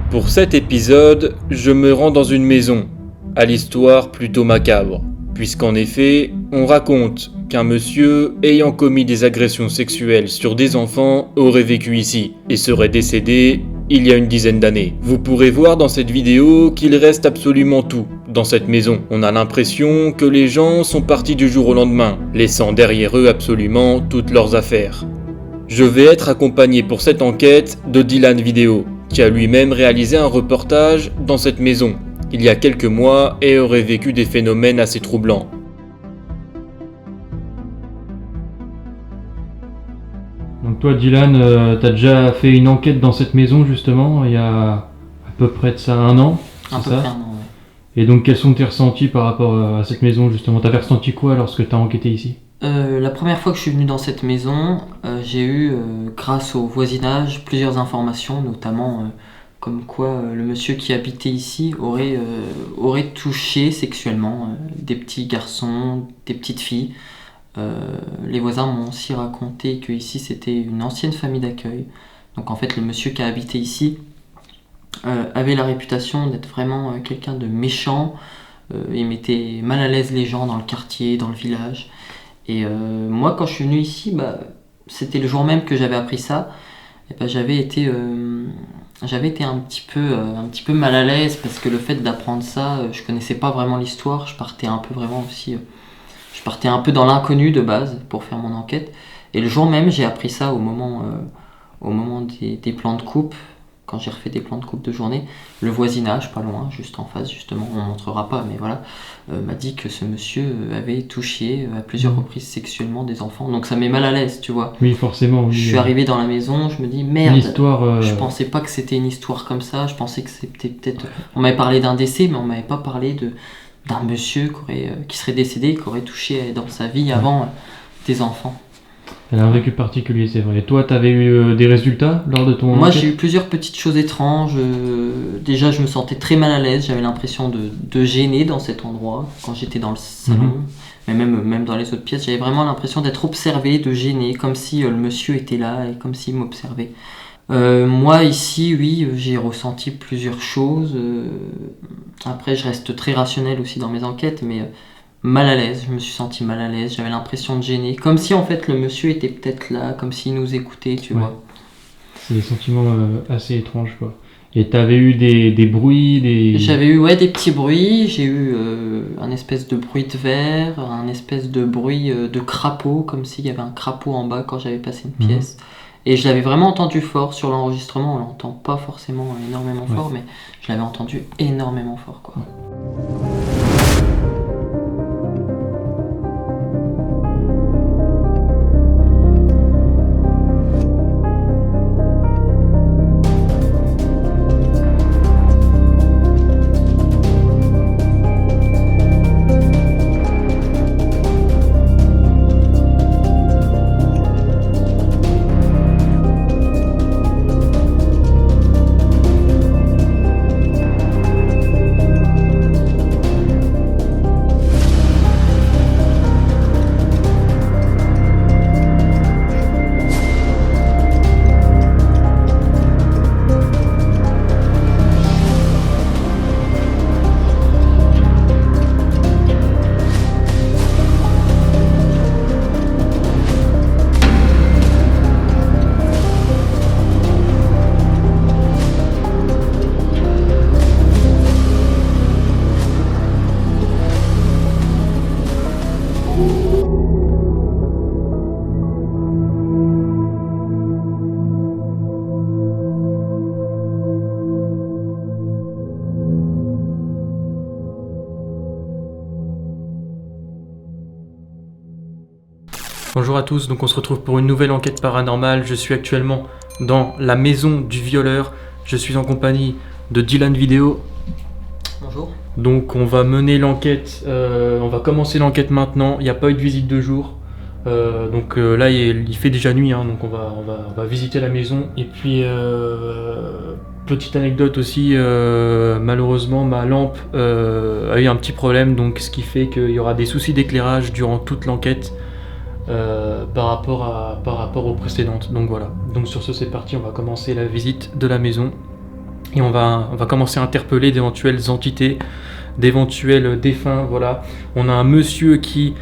Pour cet épisode, je me rends dans une maison, à l'histoire plutôt macabre, puisqu'en effet, on raconte qu'un monsieur ayant commis des agressions sexuelles sur des enfants aurait vécu ici et serait décédé il y a une dizaine d'années. Vous pourrez voir dans cette vidéo qu'il reste absolument tout dans cette maison. On a l'impression que les gens sont partis du jour au lendemain, laissant derrière eux absolument toutes leurs affaires. Je vais être accompagné pour cette enquête de Dylan Vidéo, qui a lui-même réalisé un reportage dans cette maison il y a quelques mois et aurait vécu des phénomènes assez troublants. Donc toi Dylan, t'as déjà fait une enquête dans cette maison justement il y a à peu près de ça un an, À c'est peu ça? près un an, ouais. Et donc quels sont tes ressentis par rapport à cette maison justement? T'avais ressenti quoi lorsque t'as enquêté ici? La première fois que je suis venu dans cette maison, j'ai eu, grâce au voisinage, plusieurs informations, notamment comme quoi le monsieur qui habitait ici aurait touché sexuellement des petits garçons, des petites filles. Les voisins m'ont aussi raconté que ici c'était une ancienne famille d'accueil. Donc en fait le monsieur qui a habité ici avait la réputation d'être vraiment quelqu'un de méchant. Il mettait mal à l'aise les gens dans le quartier, dans le village. Et moi, quand je suis venu ici, c'était le jour même que j'avais appris ça. Et j'avais été un petit peu mal à l'aise parce que le fait d'apprendre ça, je connaissais pas vraiment l'histoire. Je partais un peu dans l'inconnu de base pour faire mon enquête. Et le jour même, j'ai appris ça au moment des plans de coupe. Quand j'ai refait des plans de coupe de journée, le voisinage, pas loin, juste en face justement, on montrera pas, mais voilà, m'a dit que ce monsieur avait touché à plusieurs reprises sexuellement des enfants. Donc ça met mal à l'aise, tu vois. Oui forcément, oui. Je suis arrivé dans la maison, je me dis merde, L'histoire, je pensais pas que c'était une histoire comme ça, je pensais que c'était peut-être... On m'avait parlé d'un décès, mais on m'avait pas parlé d'un monsieur qui serait décédé, qui aurait touché dans sa vie avant des enfants. elle a un vécu particulier, c'est vrai. Et toi, t'avais eu des résultats lors de ton Moi enquête? j'ai eu plusieurs petites choses étranges. Déjà je me sentais très mal à l'aise, j'avais l'impression de gêner dans cet endroit quand j'étais dans le salon, mais même dans les autres pièces, j'avais vraiment l'impression d'être observé, de gêner, comme si le monsieur était là et comme s'il m'observait. Moi ici, oui, j'ai ressenti plusieurs choses. Après je reste très rationnel aussi dans mes enquêtes, mais mal à l'aise, je me suis senti mal à l'aise, j'avais l'impression de gêner, comme si en fait le monsieur était peut-être là, comme s'il nous écoutait, tu Ouais. vois. C'est des sentiments assez étranges quoi. Et t'avais eu des bruits, J'avais eu des petits bruits, j'ai eu un espèce de bruit de verre, un espèce de bruit de crapaud, comme s'il y avait un crapaud en bas quand j'avais passé une pièce. Et je l'avais vraiment entendu fort sur l'enregistrement, on l'entend pas forcément énormément fort, mais je l'avais entendu énormément fort quoi. Bonjour à tous, donc on se retrouve pour une nouvelle enquête paranormale. Je suis actuellement dans la maison du violeur. Je suis en compagnie de Dylan Vidéo. Bonjour. Donc on va mener l'enquête, on va commencer l'enquête maintenant. Il n'y a pas eu de visite de jour. Là il fait déjà nuit, hein, donc on va visiter la maison. Et puis petite anecdote aussi, malheureusement ma lampe a eu un petit problème, donc ce qui fait qu'il y aura des soucis d'éclairage durant toute l'enquête. Par rapport aux précédentes. Donc voilà. Donc sur ce c'est parti, on va commencer la visite de la maison. Et on va commencer à interpeller d'éventuelles entités, d'éventuels défunts. Voilà. On a un monsieur qui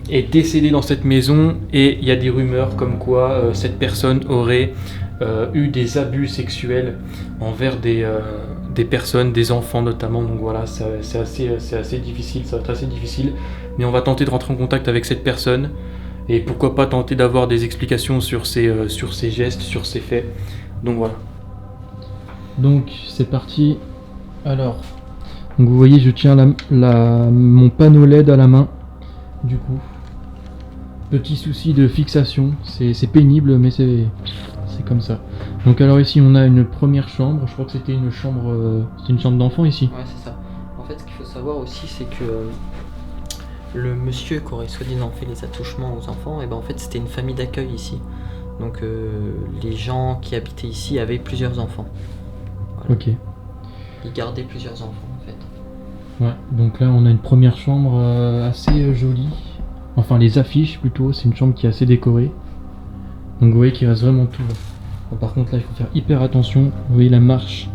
est décédé dans cette maison et il y a des rumeurs comme quoi cette personne aurait eu des abus sexuels envers des personnes, des enfants notamment. Donc voilà, c'est assez difficile, ça va être assez difficile. Mais on va tenter de rentrer en contact avec cette personne et pourquoi pas tenter d'avoir des explications sur ses gestes, sur ses faits. Donc voilà. Donc c'est parti. Alors, donc vous voyez, je tiens mon panneau LED à la main. Du coup, petit souci de fixation, c'est pénible, mais c'est comme ça. Donc alors ici on a une première chambre. Je crois que c'était une chambre d'enfant ici. Ouais, c'est ça. En fait, ce qu'il faut savoir aussi, c'est que le monsieur qui aurait soi-disant fait les attouchements aux enfants, et ben en fait c'était une famille d'accueil ici. Donc les gens qui habitaient ici avaient plusieurs enfants. Voilà. Ok. Ils gardaient plusieurs enfants en fait. Ouais, donc là on a une première chambre assez jolie. Enfin les affiches plutôt, c'est une chambre qui est assez décorée. Donc vous voyez qu'il reste vraiment tout. Bon, par contre là il faut faire hyper attention. Vous voyez la marche.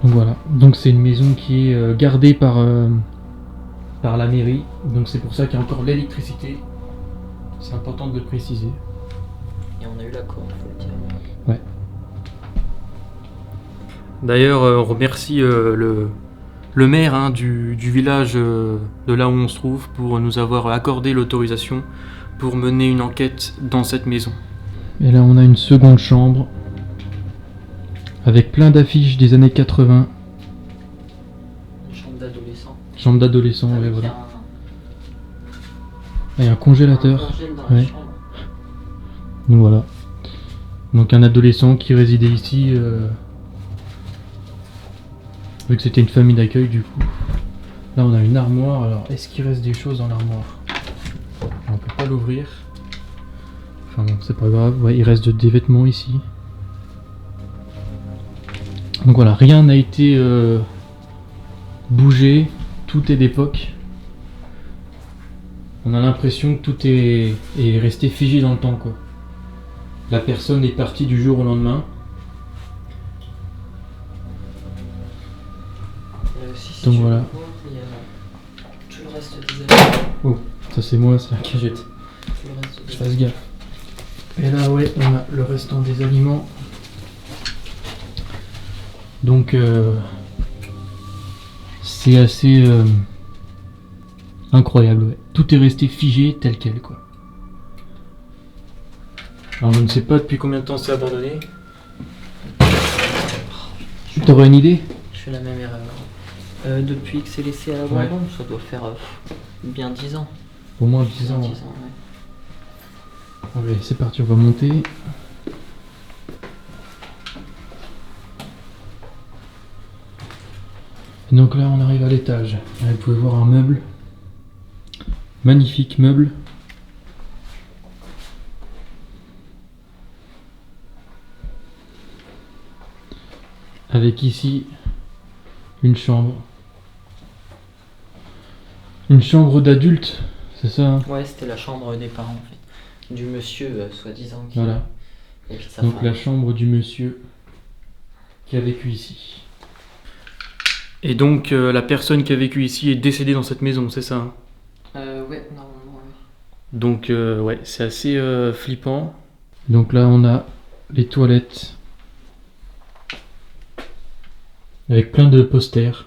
Donc voilà, donc c'est une maison qui est gardée par la mairie. Donc c'est pour ça qu'il y a encore l'électricité. C'est important de le préciser. Et on a eu l'accord, faut le dire. Ouais. D'ailleurs, on remercie le maire du village de là où on se trouve pour nous avoir accordé l'autorisation pour mener une enquête dans cette maison. Et là, on a une seconde chambre avec plein d'affiches des années 80. Une chambre d'adolescent. Chambre d'adolescent, ouais, Avec voilà. Il y a un congélateur. Un congèle dans la Ouais. chambre. Donc voilà. Donc un adolescent qui résidait ici, vu que c'était une famille d'accueil du coup. Là on a une armoire, alors est-ce qu'il reste des choses dans l'armoire? On peut pas l'ouvrir. Enfin bon, c'est pas grave, ouais, il reste des vêtements ici. Donc voilà, rien n'a été bougé, tout est d'époque. On a l'impression que tout est resté figé dans le temps quoi. La personne est partie du jour au lendemain. Là aussi, si Donc tu voilà. veux voir, il y a tout le reste des habits. Oh, ça c'est moi, c'est la cagette. Tout le reste des Je fasse gaffe. Et là ouais, on a le restant des aliments. Donc c'est assez incroyable, ouais. Tout est resté figé tel quel quoi. Alors je ne sais pas depuis combien de temps c'est abandonné. T'aurais une idée? Je fais la même erreur. Depuis que c'est laissé à l'abandon, ça doit faire bien 10 ans. Au moins 10 ans. Bien Ouais. 10 ans, ouais. Allez, c'est parti, on va monter. Et donc là on arrive à l'étage. Là, vous pouvez voir un meuble. Magnifique meuble. Avec ici une chambre. Une chambre d'adulte, c'est ça hein? Ouais, c'était la chambre des parents en fait. Du monsieur, soi-disant, qui Voilà. habite sa Donc femme. la chambre du monsieur qui a vécu ici. Et donc la personne qui a vécu ici est décédée dans cette maison, c'est ça hein? Ouais, normalement, oui. Donc ouais, c'est assez flippant. Donc là on a les toilettes avec plein de posters.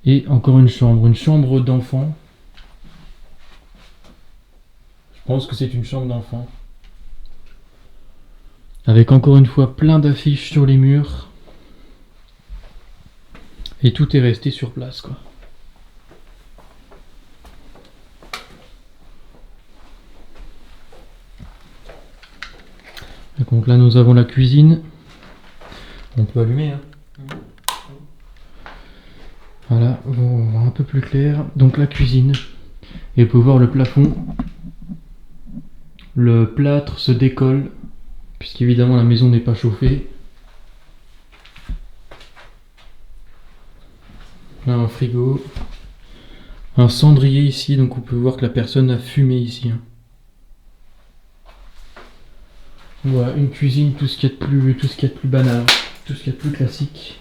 Et encore une chambre d'enfant. Je pense que c'est une chambre d'enfant. Avec encore une fois plein d'affiches sur les murs. Et tout est resté sur place quoi. Donc là nous avons la cuisine. On peut allumer hein. Voilà, on voit un peu plus clair. Donc la cuisine. Et vous pouvez voir le plafond. Le plâtre se décolle. Puisqu'évidemment la maison n'est pas chauffée. Là un frigo. un cendrier ici, donc on peut voir que la personne a fumé ici. Hein. Voilà, une cuisine, tout ce qu'il y a de plus banal, tout ce qu'il y a de plus classique.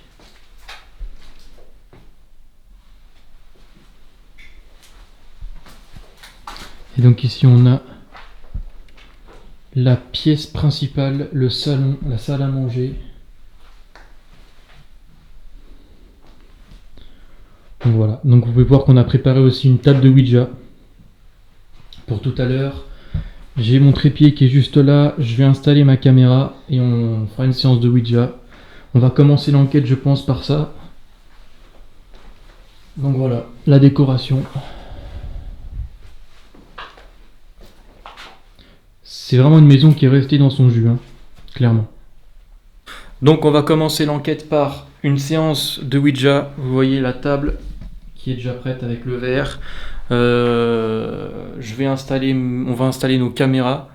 Et donc ici on a la pièce principale, le salon, la salle à manger. Donc voilà, donc vous pouvez voir qu'on a préparé aussi une table de Ouija pour tout à l'heure. J'ai mon trépied qui est juste là, je vais installer ma caméra et on fera une séance de Ouija. On va commencer l'enquête je pense par ça. Donc voilà, la décoration. C'est vraiment une maison qui est restée dans son jus, hein, clairement. Donc on va commencer l'enquête par une séance de Ouija. Vous voyez la table qui est déjà prête avec le verre. On va installer nos caméras,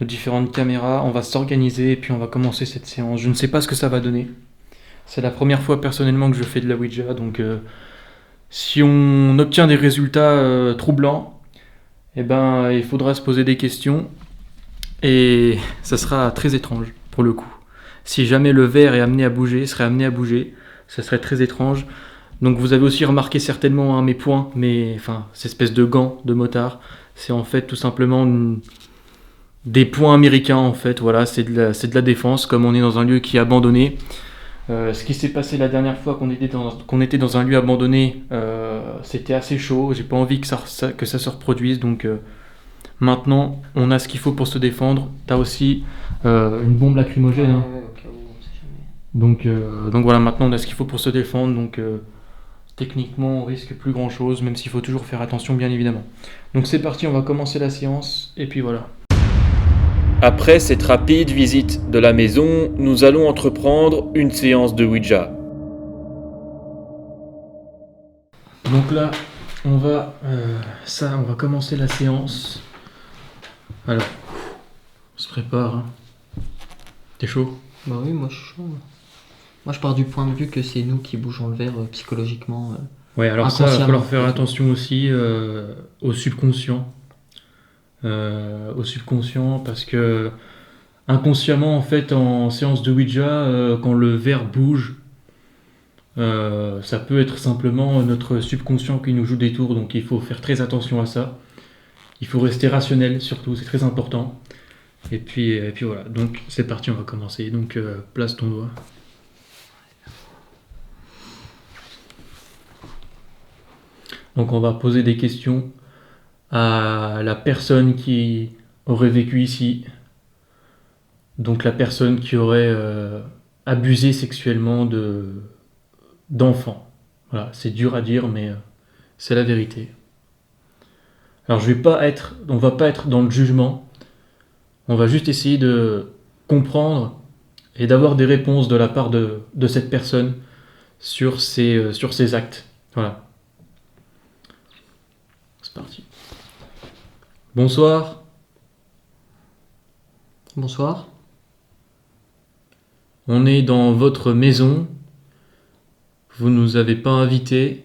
nos différentes caméras. On va s'organiser et puis on va commencer cette séance. Je ne sais pas ce que ça va donner. C'est la première fois personnellement que je fais de la Ouija, donc si on obtient des résultats troublants, eh ben il faudra se poser des questions et ça sera très étrange pour le coup. Si jamais le verre serait amené à bouger, ça serait très étrange. Donc vous avez aussi remarqué certainement mes poings, cette espèce de gants de motard, c'est en fait tout simplement des poings américains en fait. Voilà, c'est de la défense, comme on est dans un lieu qui est abandonné. Ce qui s'est passé la dernière fois qu'on était dans un lieu abandonné, c'était assez chaud. J'ai pas envie que ça se reproduise, donc maintenant on a ce qu'il faut pour se défendre. T'as aussi une bombe lacrymogène. Hein. Ouais, au cas où, on sait jamais. Donc voilà, maintenant on a ce qu'il faut pour se défendre. Donc techniquement on risque plus grand chose, même s'il faut toujours faire attention bien évidemment. Donc c'est parti, on va commencer la séance et puis voilà. Après cette rapide visite de la maison, nous allons entreprendre une séance de Ouija. Donc là, on va commencer la séance. Alors, on se prépare. Hein. T'es chaud ? Bah oui, moi je suis chaud. Moi je pars du point de vue que c'est nous qui bougeons le verre psychologiquement. Ouais, alors ça, il va falloir faire attention aussi au subconscient. Parce que inconsciemment en fait en séance de Ouija quand le verre bouge ça peut être simplement notre subconscient qui nous joue des tours, donc il faut faire très attention à ça, il faut rester rationnel surtout, c'est très important et puis voilà, donc c'est parti, on va commencer, donc place ton doigt. Donc on va poser des questions à la personne qui aurait vécu ici, donc la personne qui aurait abusé sexuellement d'enfants. Voilà, c'est dur à dire, mais c'est la vérité. Alors on va pas être dans le jugement, on va juste essayer de comprendre et d'avoir des réponses de la part de cette personne sur ses actes. Voilà. C'est parti. Bonsoir. Bonsoir. On est dans votre maison. Vous nous avez pas invités.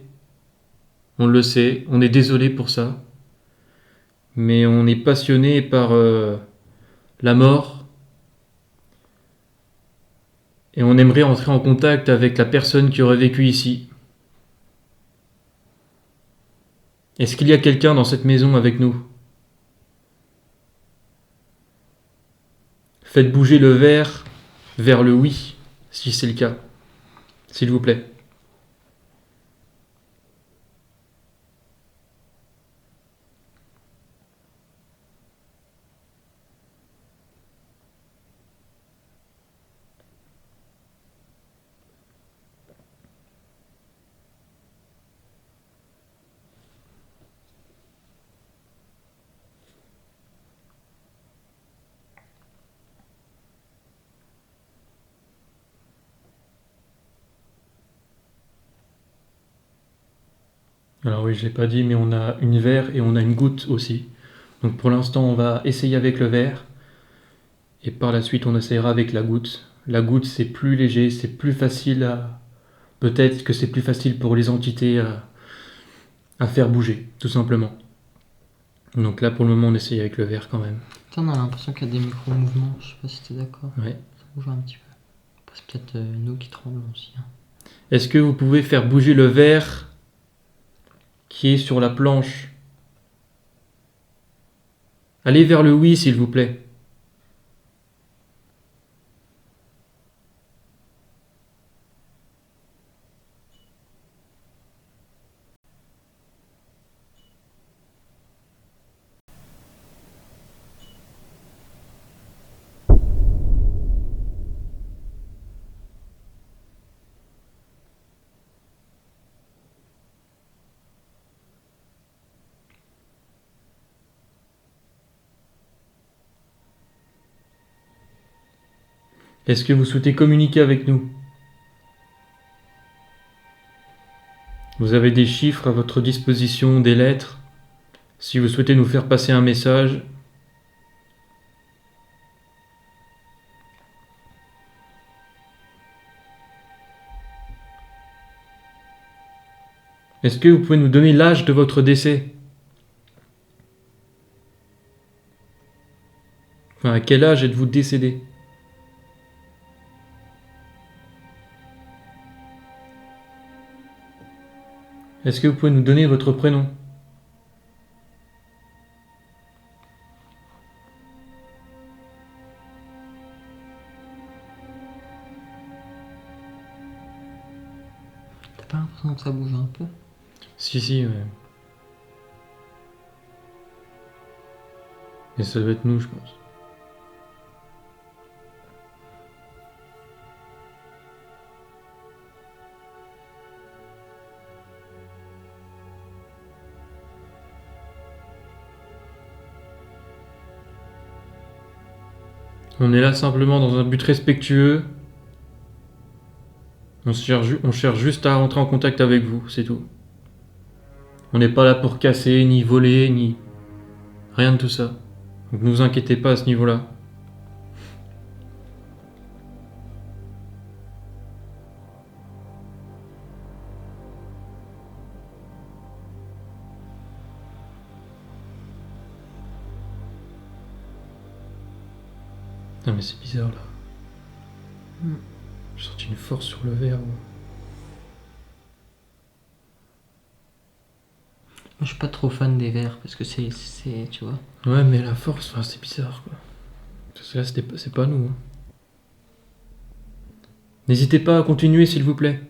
On le sait. On est désolé pour ça. Mais on est passionné par la mort. Et on aimerait entrer en contact avec la personne qui aurait vécu ici. Est-ce qu'il y a quelqu'un dans cette maison avec nous ? Faites bouger le verre vers le oui, si c'est le cas. S'il vous plaît. Alors oui, je ne l'ai pas dit, mais on a une verre et on a une goutte aussi. Donc pour l'instant, on va essayer avec le verre. Et par la suite, on essaiera avec la goutte. La goutte, c'est plus léger, c'est plus facile à... Peut-être que c'est plus facile pour les entités à à faire bouger, tout simplement. Donc là, pour le moment, on essaye avec le verre quand même. Putain, on a l'impression qu'il y a des micro-mouvements, je sais pas si t'es d'accord. Ouais. Ça bouge un petit peu. Après, c'est peut-être nous qui tremblons aussi. Hein. Est-ce que vous pouvez faire bouger le verre qui est sur la planche? Allez vers le oui, s'il vous plaît. Est-ce que vous souhaitez communiquer avec nous? Vous avez des chiffres à votre disposition, des lettres. Si vous souhaitez nous faire passer un message, est-ce que vous pouvez nous donner l'âge de votre décès? Enfin, à quel âge êtes-vous décédé? Est-ce que vous pouvez nous donner votre prénom? T'as pas l'impression que ça bouge un peu? Si, ouais. Et ça doit être nous, je pense. On est là simplement dans un but respectueux. On cherche juste à rentrer en contact avec vous, c'est tout. On n'est pas là pour casser, ni voler, ni... rien de tout ça. Donc ne vous inquiétez pas à ce niveau-là. Non mais c'est bizarre là. J'ai senti une force sur le verre. Moi, je suis pas trop fan des verres parce que c'est tu vois. Ouais mais la force, enfin, c'est bizarre quoi. Parce que là c'est pas nous. Hein. N'hésitez pas à continuer s'il vous plaît.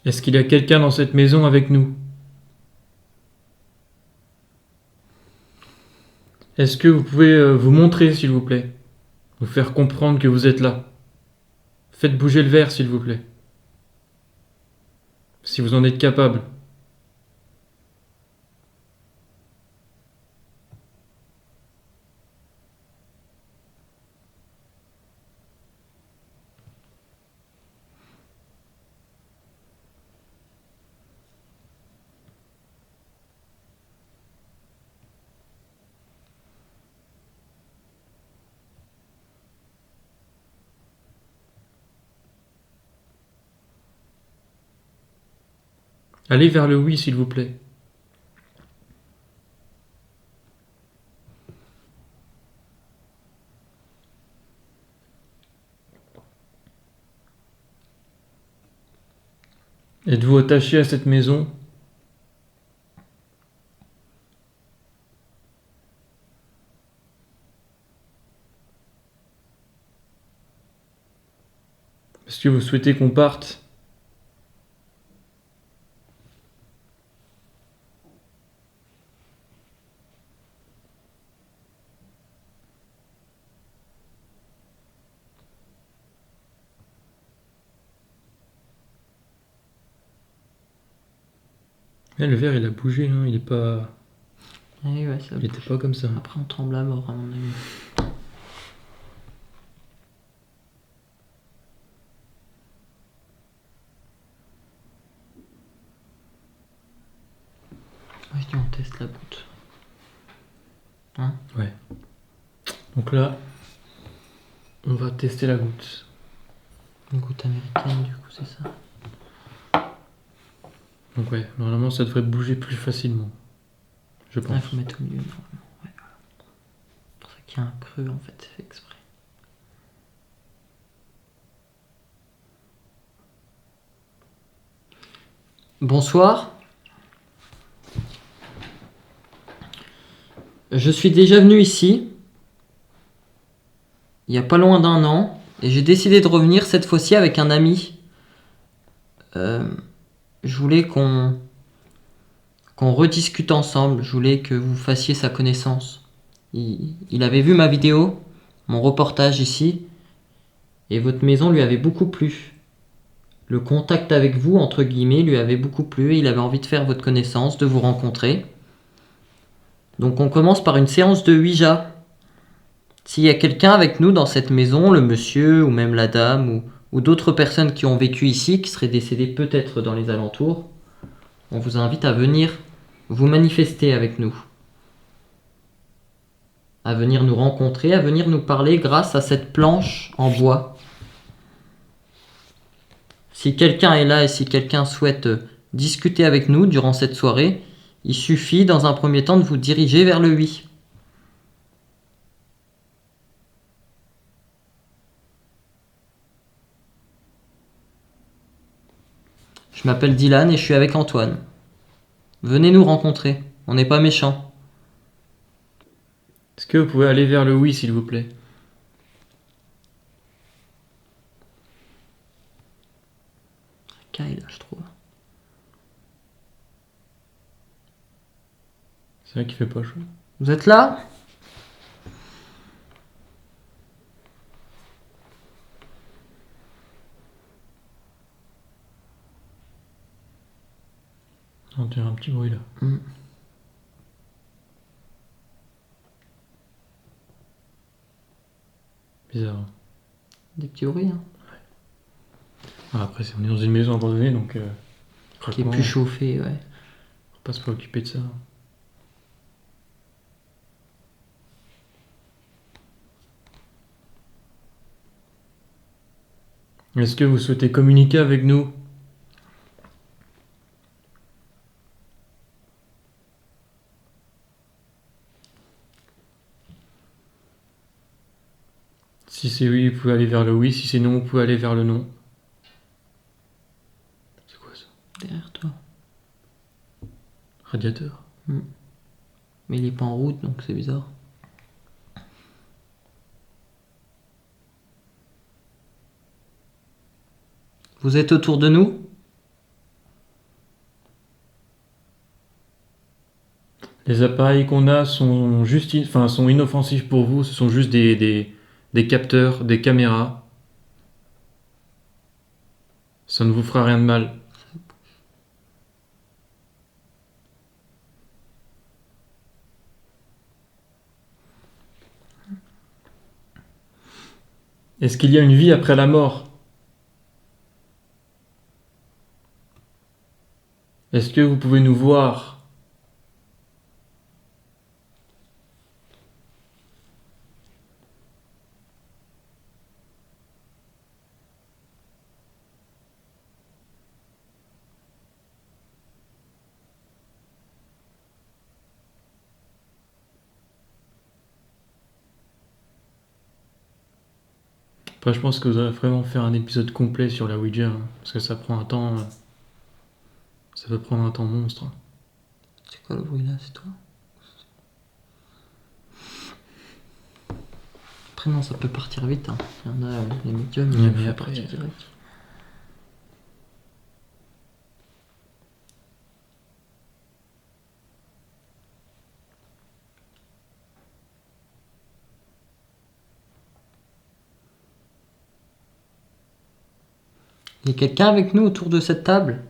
Est-ce qu'il y a quelqu'un dans cette maison avec nous? Est-ce que vous pouvez vous montrer s'il vous plaît? Vous faire comprendre que vous êtes là. Faites bouger le verre s'il vous plaît. Si vous en êtes capable. Allez vers le oui s'il vous plaît. Êtes-vous attaché à cette maison? Est-ce que vous souhaitez qu'on parte? Le verre, il a bougé, hein. Il est pas... Eh ouais, ça Il était bouge. pas comme ça. Après, on tremble à mort, à mon avis. Moi, je dis, on teste la goutte. Ouais. Donc là, on va tester la goutte. Une goutte américaine, du coup, c'est ça. Donc ouais, normalement ça devrait bouger plus facilement. Je Il pense. faut mettre au milieu, normalement. Ouais, voilà. C'est pour ça qu'il y a un creux, en fait, c'est fait exprès. Bonsoir. Je suis déjà venu ici, il y a pas loin d'1 an, et j'ai décidé de revenir cette fois-ci avec un ami. Je voulais qu'on rediscute ensemble, je voulais que vous fassiez sa connaissance. Il avait vu ma vidéo, mon reportage ici, et votre maison lui avait beaucoup plu. Le contact avec vous, entre guillemets, lui avait beaucoup plu, et il avait envie de faire votre connaissance, de vous rencontrer. Donc on commence par une séance de Ouija. S'il y a quelqu'un avec nous dans cette maison, le monsieur ou même la dame ou d'autres personnes qui ont vécu ici, qui seraient décédées peut-être dans les alentours, on vous invite à venir vous manifester avec nous. À venir nous rencontrer, à venir nous parler grâce à cette planche en bois. Si quelqu'un est là et si quelqu'un souhaite discuter avec nous durant cette soirée, il suffit dans un premier temps de vous diriger vers le oui. Je m'appelle Dylan et je suis avec Antoine. Venez nous rencontrer, on n'est pas méchants. Est-ce que vous pouvez aller vers le oui s'il vous plaît? Caille là, je trouve. C'est vrai qu'il fait pas chaud. Vous êtes là? On entend un petit bruit là. Bizarre. Des petits bruits, hein. Ah, après, on est dans une maison abandonnée donc. Qui est Franchement, plus chauffé, ouais. on va pas se préoccuper de ça. Est-ce que vous souhaitez communiquer avec nous? Si c'est oui, vous pouvez aller vers le oui. Si c'est non, vous pouvez aller vers le non. C'est quoi ça? Derrière toi. Radiateur. Mais il est pas en route, donc c'est bizarre. Vous êtes autour de nous? Les appareils qu'on a sont sont inoffensifs pour vous. Ce sont juste des capteurs, des caméras. Ça ne vous fera rien de mal. Est-ce qu'il y a une vie après la mort? Est-ce que vous pouvez nous voir? Après, je pense que vous allez vraiment faire un épisode complet sur la Ouija, hein, parce que ça prend un temps. Ça peut prendre un temps monstre. C'est quoi le bruit là? C'est toi? Après, non, ça peut partir vite, hein. Il y en a, les médiums, Ouais, ils mais font après, partir direct. Il y a quelqu'un avec nous autour de cette table?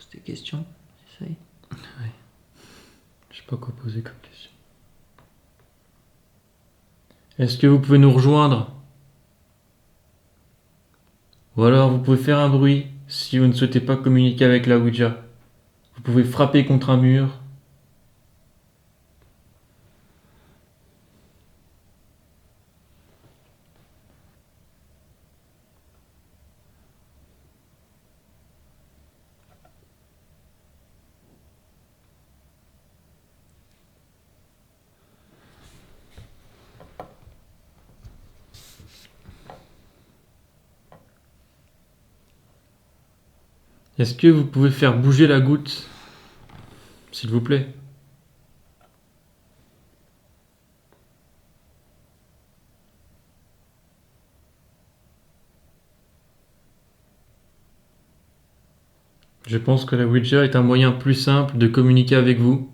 Pose des questions. Essaye. Je sais pas quoi poser comme question. Est-ce que vous pouvez nous rejoindre? Ou alors vous pouvez faire un bruit si vous ne souhaitez pas communiquer avec la Ouija. Vous pouvez frapper contre un mur. Est-ce que vous pouvez faire bouger la goutte, s'il vous plaît? Je pense que la Ouija est un moyen plus simple de communiquer avec vous.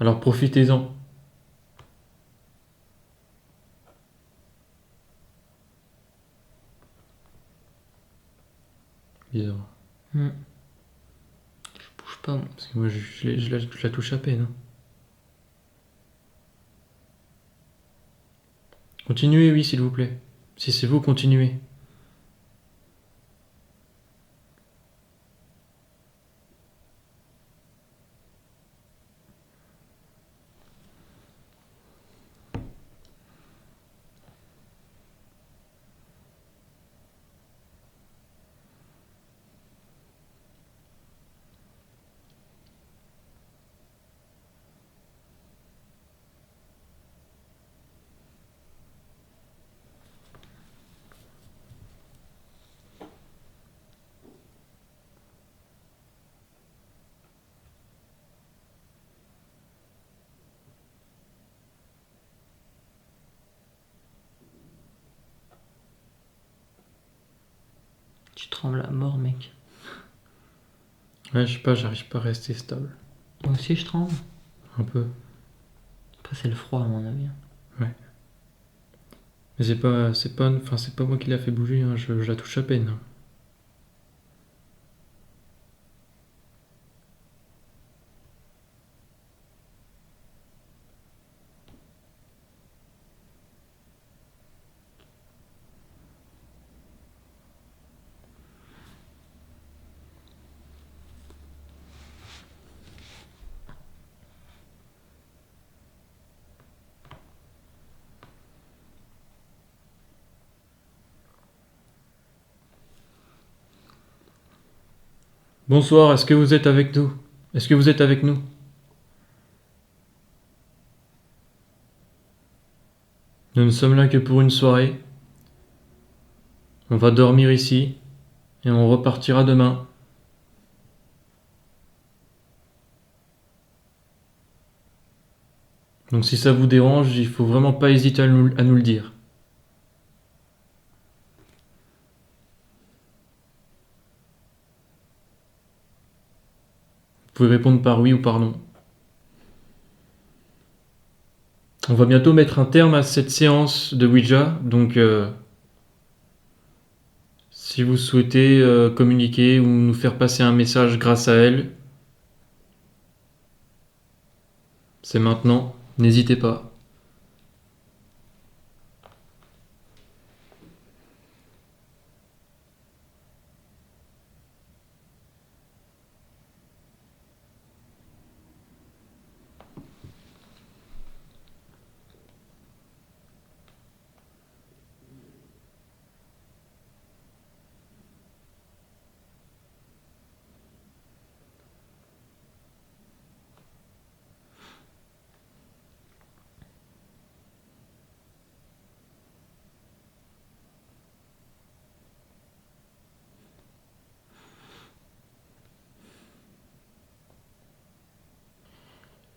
Alors profitez-en. Bizarre. Je bouge pas, moi. Parce que moi je la touche à peine. Hein. Continuez, oui, s'il vous plaît. Si c'est vous, continuez. Tu trembles à mort, mec. Ouais, je sais pas, j'arrive pas à rester stable. Moi aussi, je tremble. Un peu. Après, c'est le froid, à mon avis. Mais c'est pas moi qui l'a fait bouger, hein, je la touche à peine. Hein. Bonsoir, est-ce que vous êtes avec nous? Est-ce que vous êtes avec nous? Nous ne sommes là que pour une soirée. On va dormir ici et on repartira demain. Donc si ça vous dérange, il faut vraiment pas hésiter à nous le dire. Vous pouvez répondre par oui ou par non. On va bientôt mettre un terme à cette séance de Ouija, donc si vous souhaitez communiquer ou nous faire passer un message grâce à elle, c'est maintenant, n'hésitez pas.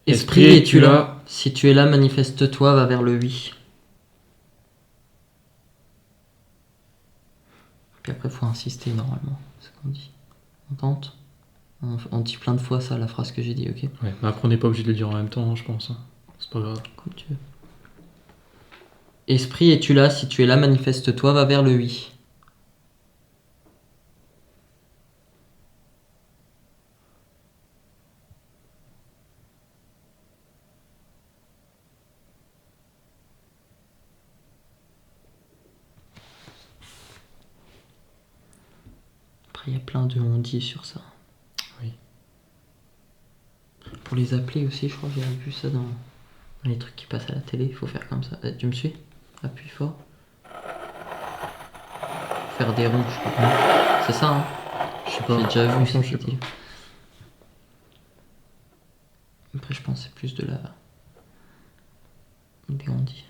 Esprit, es-tu là? Si tu es là, manifeste-toi, va vers le oui. Puis après, faut insister normalement, c'est ce qu'on dit. On tente? On dit plein de fois ça, la phrase que j'ai dit, ok? Ouais, mais après on n'est pas obligé de le dire en même temps, hein, je pense. Hein. C'est pas grave. Comme tu veux. Esprit, es-tu là? Si tu es là, manifeste-toi, va vers le oui. Après, il y a plein de on-dit sur ça. Oui. Pour les appeler aussi, je crois que j'avais vu ça dans les trucs qui passent à la télé. Il faut faire comme ça. Tu me suis? Appuie fort. Faire des ronds, je crois. C'est ça, hein? Je sais pas. J'ai déjà vu Franchement, cette je sais pas. vidéo. Après, je pense que c'est plus de la... des on-dit.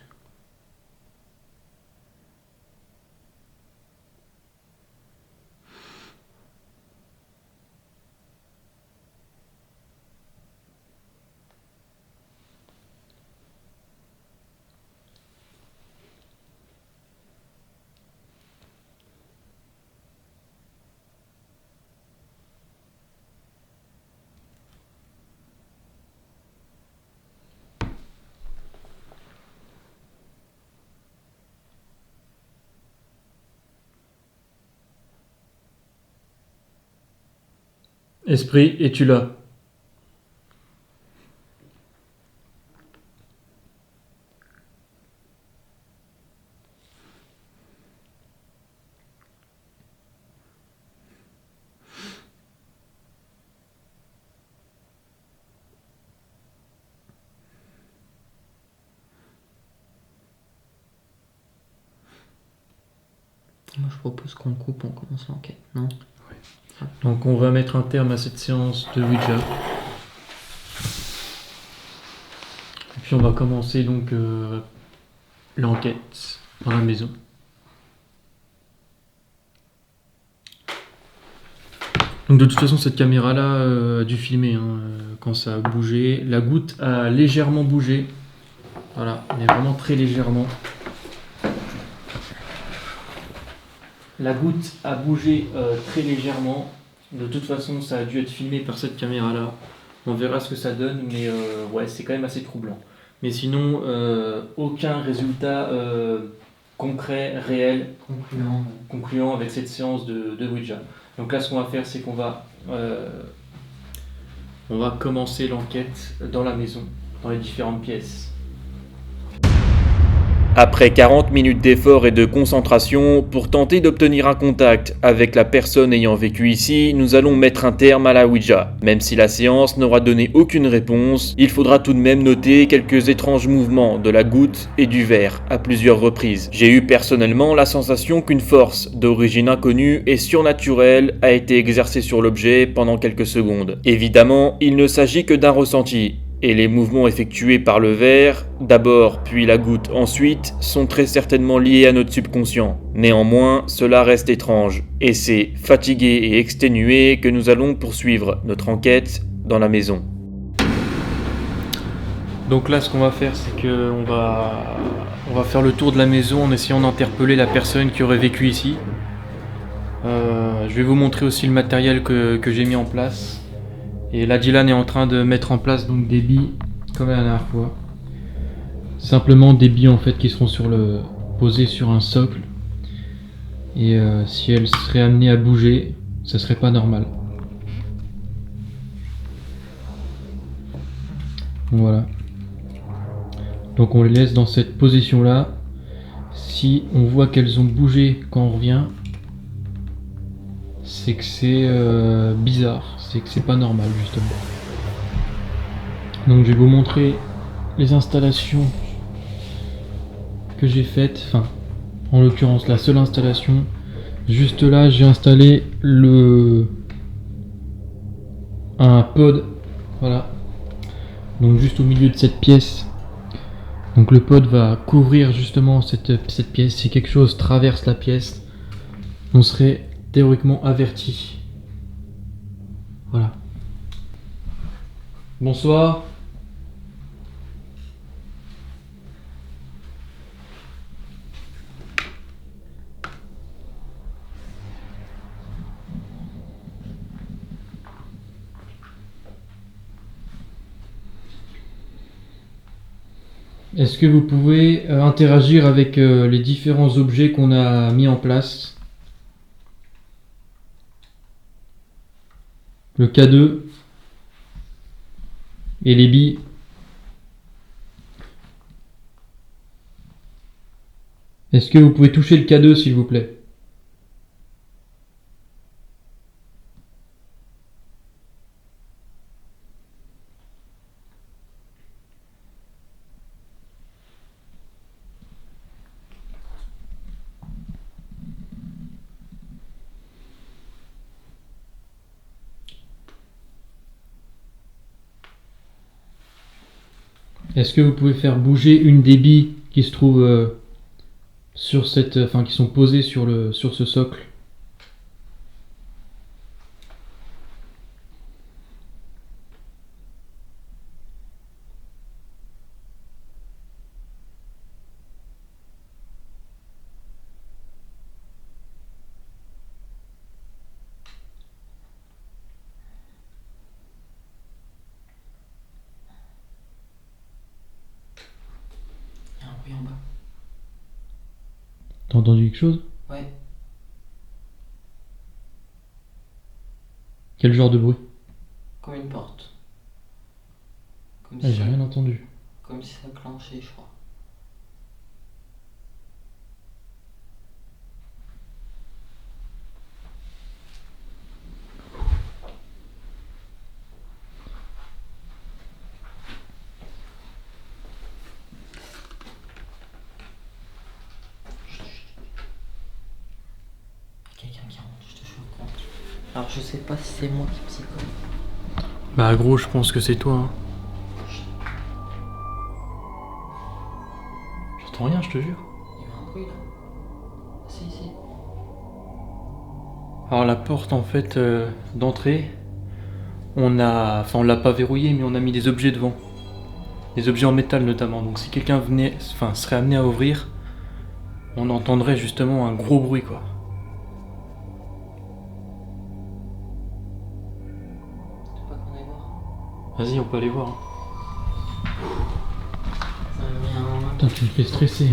Esprit, es-tu là? Moi, je propose qu'on coupe, on commence l'enquête, non? Donc on va mettre un terme à cette séance de Ouija. Et puis on va commencer donc l'enquête dans la maison. Donc de toute façon cette caméra là a dû filmer quand ça a bougé. La goutte a légèrement bougé. Voilà, mais vraiment très légèrement. La goutte a bougé très légèrement. De toute façon, ça a dû être filmé par cette caméra-là. On verra ce que ça donne, mais ouais, c'est quand même assez troublant. Mais sinon, aucun résultat concret, réel, concluant avec cette séance de Ouija. Donc là, ce qu'on va faire, c'est qu'on va commencer l'enquête dans la maison, dans les différentes pièces. Après 40 minutes d'effort et de concentration, pour tenter d'obtenir un contact avec la personne ayant vécu ici, nous allons mettre un terme à la Ouija. Même si la séance n'aura donné aucune réponse, il faudra tout de même noter quelques étranges mouvements de la goutte et du verre à plusieurs reprises. J'ai eu personnellement la sensation qu'une force d'origine inconnue et surnaturelle a été exercée sur l'objet pendant quelques secondes. Évidemment, il ne s'agit que d'un ressenti. Et les mouvements effectués par le verre, d'abord puis la goutte ensuite, sont très certainement liés à notre subconscient. Néanmoins, cela reste étrange, et c'est fatigué et exténué que nous allons poursuivre notre enquête dans la maison. Donc là, ce qu'on va faire, c'est que on va faire le tour de la maison en essayant d'interpeller la personne qui aurait vécu ici. Je vais vous montrer aussi le matériel que j'ai mis en place. Et là, Dylan est en train de mettre en place donc des billes, comme la dernière fois. Simplement des billes en fait qui seront posées sur un socle. Et si elles seraient amenées à bouger, ça serait pas normal. Donc voilà. Donc on les laisse dans cette position là. Si on voit qu'elles ont bougé quand on revient, c'est que c'est bizarre, c'est que c'est pas normal justement. Donc je vais vous montrer les installations que j'ai faites, enfin en l'occurrence la seule installation. Juste là j'ai installé un pod, voilà. Donc juste au milieu de cette pièce. Donc le pod va couvrir justement cette pièce. Si quelque chose traverse la pièce, on serait théoriquement averti. Voilà. Bonsoir. Est-ce que vous pouvez interagir avec les différents objets qu'on a mis en place? Le K2 et les billes. Est-ce que vous pouvez toucher le K2 s'il vous plaît? Est-ce que vous pouvez faire bouger une des billes qui se trouve sur cette, enfin qui sont posées sur ce socle? Il y a un bruit en bas. T'as entendu quelque chose? Ouais, Quel genre de bruit? comme une porte. Comme Ah, si j'ai rien entendu. comme si ça clenchait, je crois. Il y a quelqu'un qui rentre, je te jure. Alors je sais pas si c'est moi qui psychose. Bah gros, je pense que c'est toi. Hein. J'entends rien, je te jure. Il y a eu un bruit là. Si. Alors la porte en fait d'entrée, on l'a pas verrouillée, mais on a mis des objets devant. Des objets en métal notamment. Donc si quelqu'un serait amené à ouvrir, on entendrait justement un gros bruit quoi. Tu veux pas qu'on aille voir? Vas-y, on peut aller voir. Hein. Ça m'a mis un main. Putain, tu me fais stresser.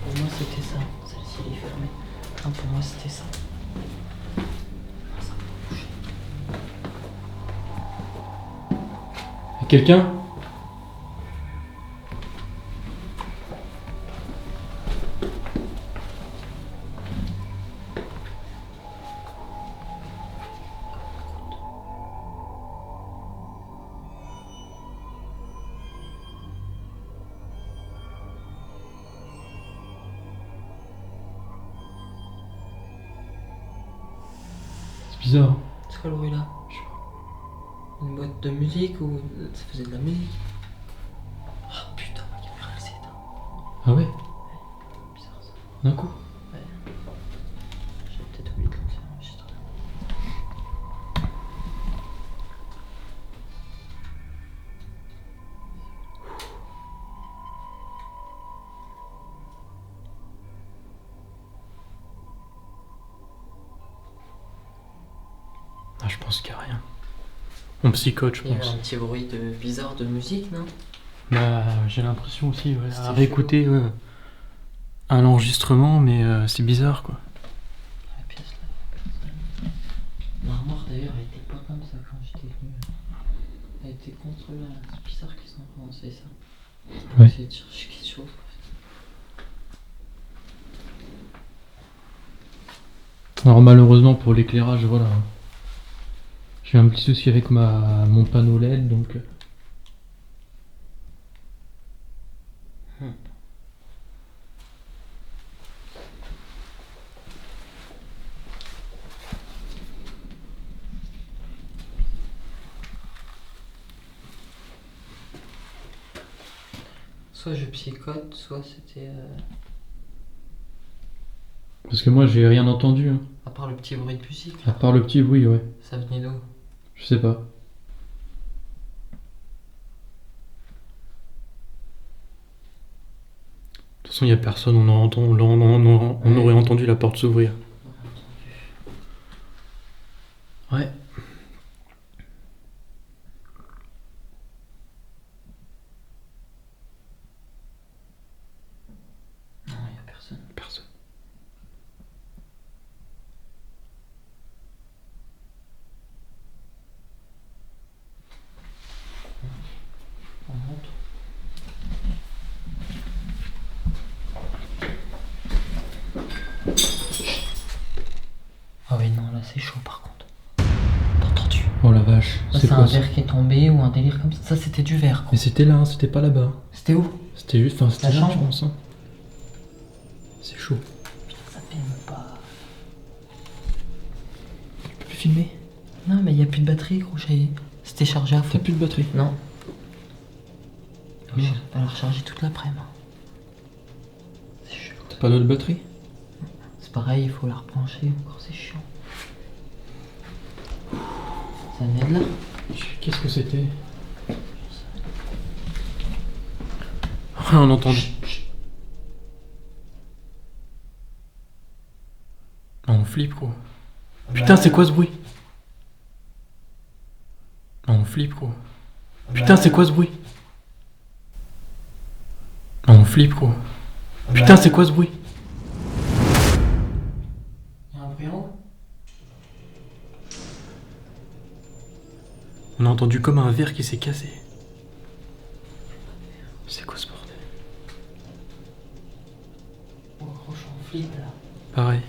Pour moi c'était ça. Celle-ci elle est fermée. Non, pour moi c'était ça. Ça va bouger. Y'a quelqu'un? C'est bizarre. C'est quoi le bruit là? Je sais pas. Une boîte de musique ou ça faisait de la musique? Oh putain, ma caméra elle s'est éteinte. Ah ouais? Bizarre ça. D'un coup? J'ai peut-être oublié de lancer l'enregistreur. Ah, je pense qu'il y a rien. On psychote, je Il y avait pense. un petit bruit bizarre de musique, non? Bah, j'ai l'impression aussi, ouais, C'était à réécouter ouais, un enregistrement, mais c'est bizarre quoi. La pièce là. L'armoire d'ailleurs elle était pas comme ça quand j'étais venu. Elle était contre là. C'est bizarre qu'ils ont pensé ça. On va Ouais. essayer de chercher quelque chose. Alors malheureusement pour l'éclairage, voilà. J'ai un petit souci avec mon panneau LED, donc... Soit je psychote, soit c'était. Parce que moi j'ai rien entendu, hein. À part le petit bruit de musique À là. part le petit bruit, ouais. Ça venait d'où? Je sais pas. De toute façon, il n'y a personne, on aurait entendu la porte s'ouvrir. Ouais. Non, il a personne. Personne. On monte. Ah oui, non, là c'est chaud par contre. T'as entendu? Oh la vache, Là, c'est c'est quoi un ça? verre qui est tombé ou un délire comme ça. Ça c'était du verre quoi. Mais c'était là, hein, c'était pas là-bas. C'était où? C'était juste, enfin c'était La là, chambre. je pense. Hein. C'est chaud. Putain, ça filme pas. Tu peux plus filmer? Non, mais il y a plus de batterie, gros. C'était chargé à fond. T'as plus de batterie. Non. Merde. Elle a rechargé toute l'après-midi. C'est chelou. T'as pas d'autre batterie? C'est pareil, il faut la replancher, encore c'est chiant. Ça m'aide là? Qu'est-ce que c'était? Rien entendu. Ah, on flippe quoi. Putain, c'est quoi ce bruit? Ah, on flippe quoi. Putain, c'est quoi ce bruit? Ah, on flippe quoi. Putain, c'est quoi ce bruit? Y'a un bruit en haut? On a entendu comme un verre qui s'est cassé. C'est quoi ce bordel? Oh gros, je suis en flip là. Pareil.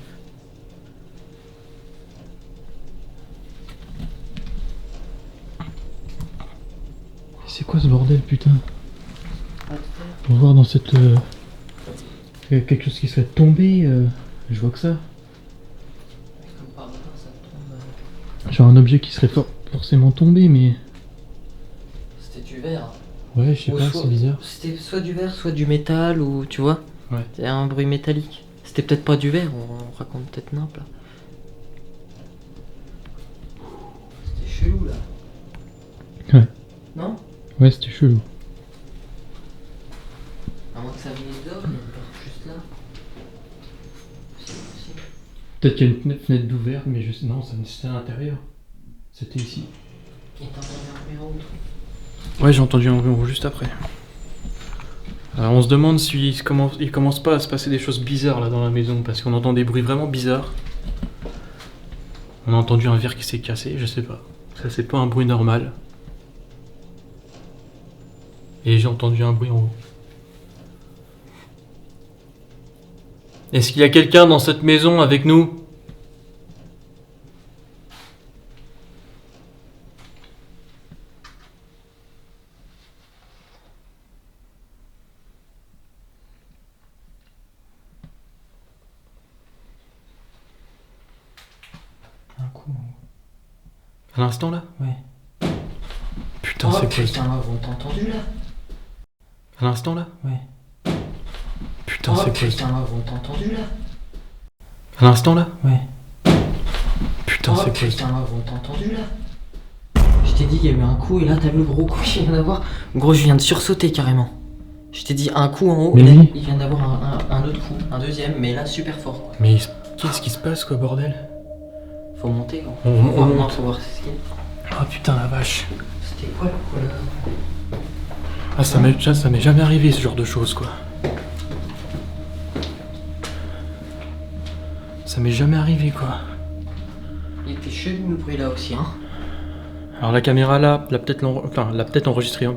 C'est quoi ce bordel, putain? On va voir dans cette... Il y a quelque chose qui serait tombé, je vois que ça. Comme par hasard, ça tombe. Genre un objet qui serait forcément tombé, mais... C'était du verre. Ouais, je sais Ou pas, soit- c'est bizarre. C'était soit du verre, soit du métal, ou tu vois? Ouais. C'est un bruit métallique. C'était peut-être pas du verre, on raconte peut-être n'importe là. C'était chelou là. Ouais. Non? Ouais, c'était chelou. À moins que ça vienne dehors, il y a une porte juste là. C'est possible. Peut-être qu'il y a une fenêtre d'ouverte, mais je sais... Non, c'était à l'intérieur. C'était ici. Et t'as entendu un bruit en haut? Ouais, j'ai entendu un bruit juste après. Alors, on se demande s'il commence pas à se passer des choses bizarres là dans la maison, parce qu'on entend des bruits vraiment bizarres. On a entendu un verre qui s'est cassé, je sais pas. Ça, c'est pas un bruit normal. Et j'ai entendu un bruit en haut. Est-ce qu'il y a quelqu'un dans cette maison avec nous? Un coup. À l'instant là? Ouais. Putain, Oh c'est quoi putain, ça? on t'a entendu là? À l'instant là? Ouais. Putain, Oh c'est quoi ça? putain, on t'a entendu là? À l'instant là? Ouais. Putain, Oh c'est quoi ça? putain, on t'a entendu là? Je t'ai dit, il y a eu un coup et là t'as vu le gros coup qu'il vient d'avoir. Gros, je viens de sursauter carrément. Je t'ai dit un coup en haut Mais et là, oui. il vient d'avoir un autre coup, un deuxième, mais là super fort quoi. Mais qu'est-ce qui se passe quoi, bordel? Faut monter quoi. On Faut voir, monte. non, faut voir ce qu'il y a. Oh putain la vache. C'était quoi le coup là? Ah, ça m'est jamais arrivé ce genre de choses quoi. Ça m'est jamais arrivé quoi. Il était chelou le bruit là aussi hein. Alors la caméra là, l'a peut-être enregistré. Hein.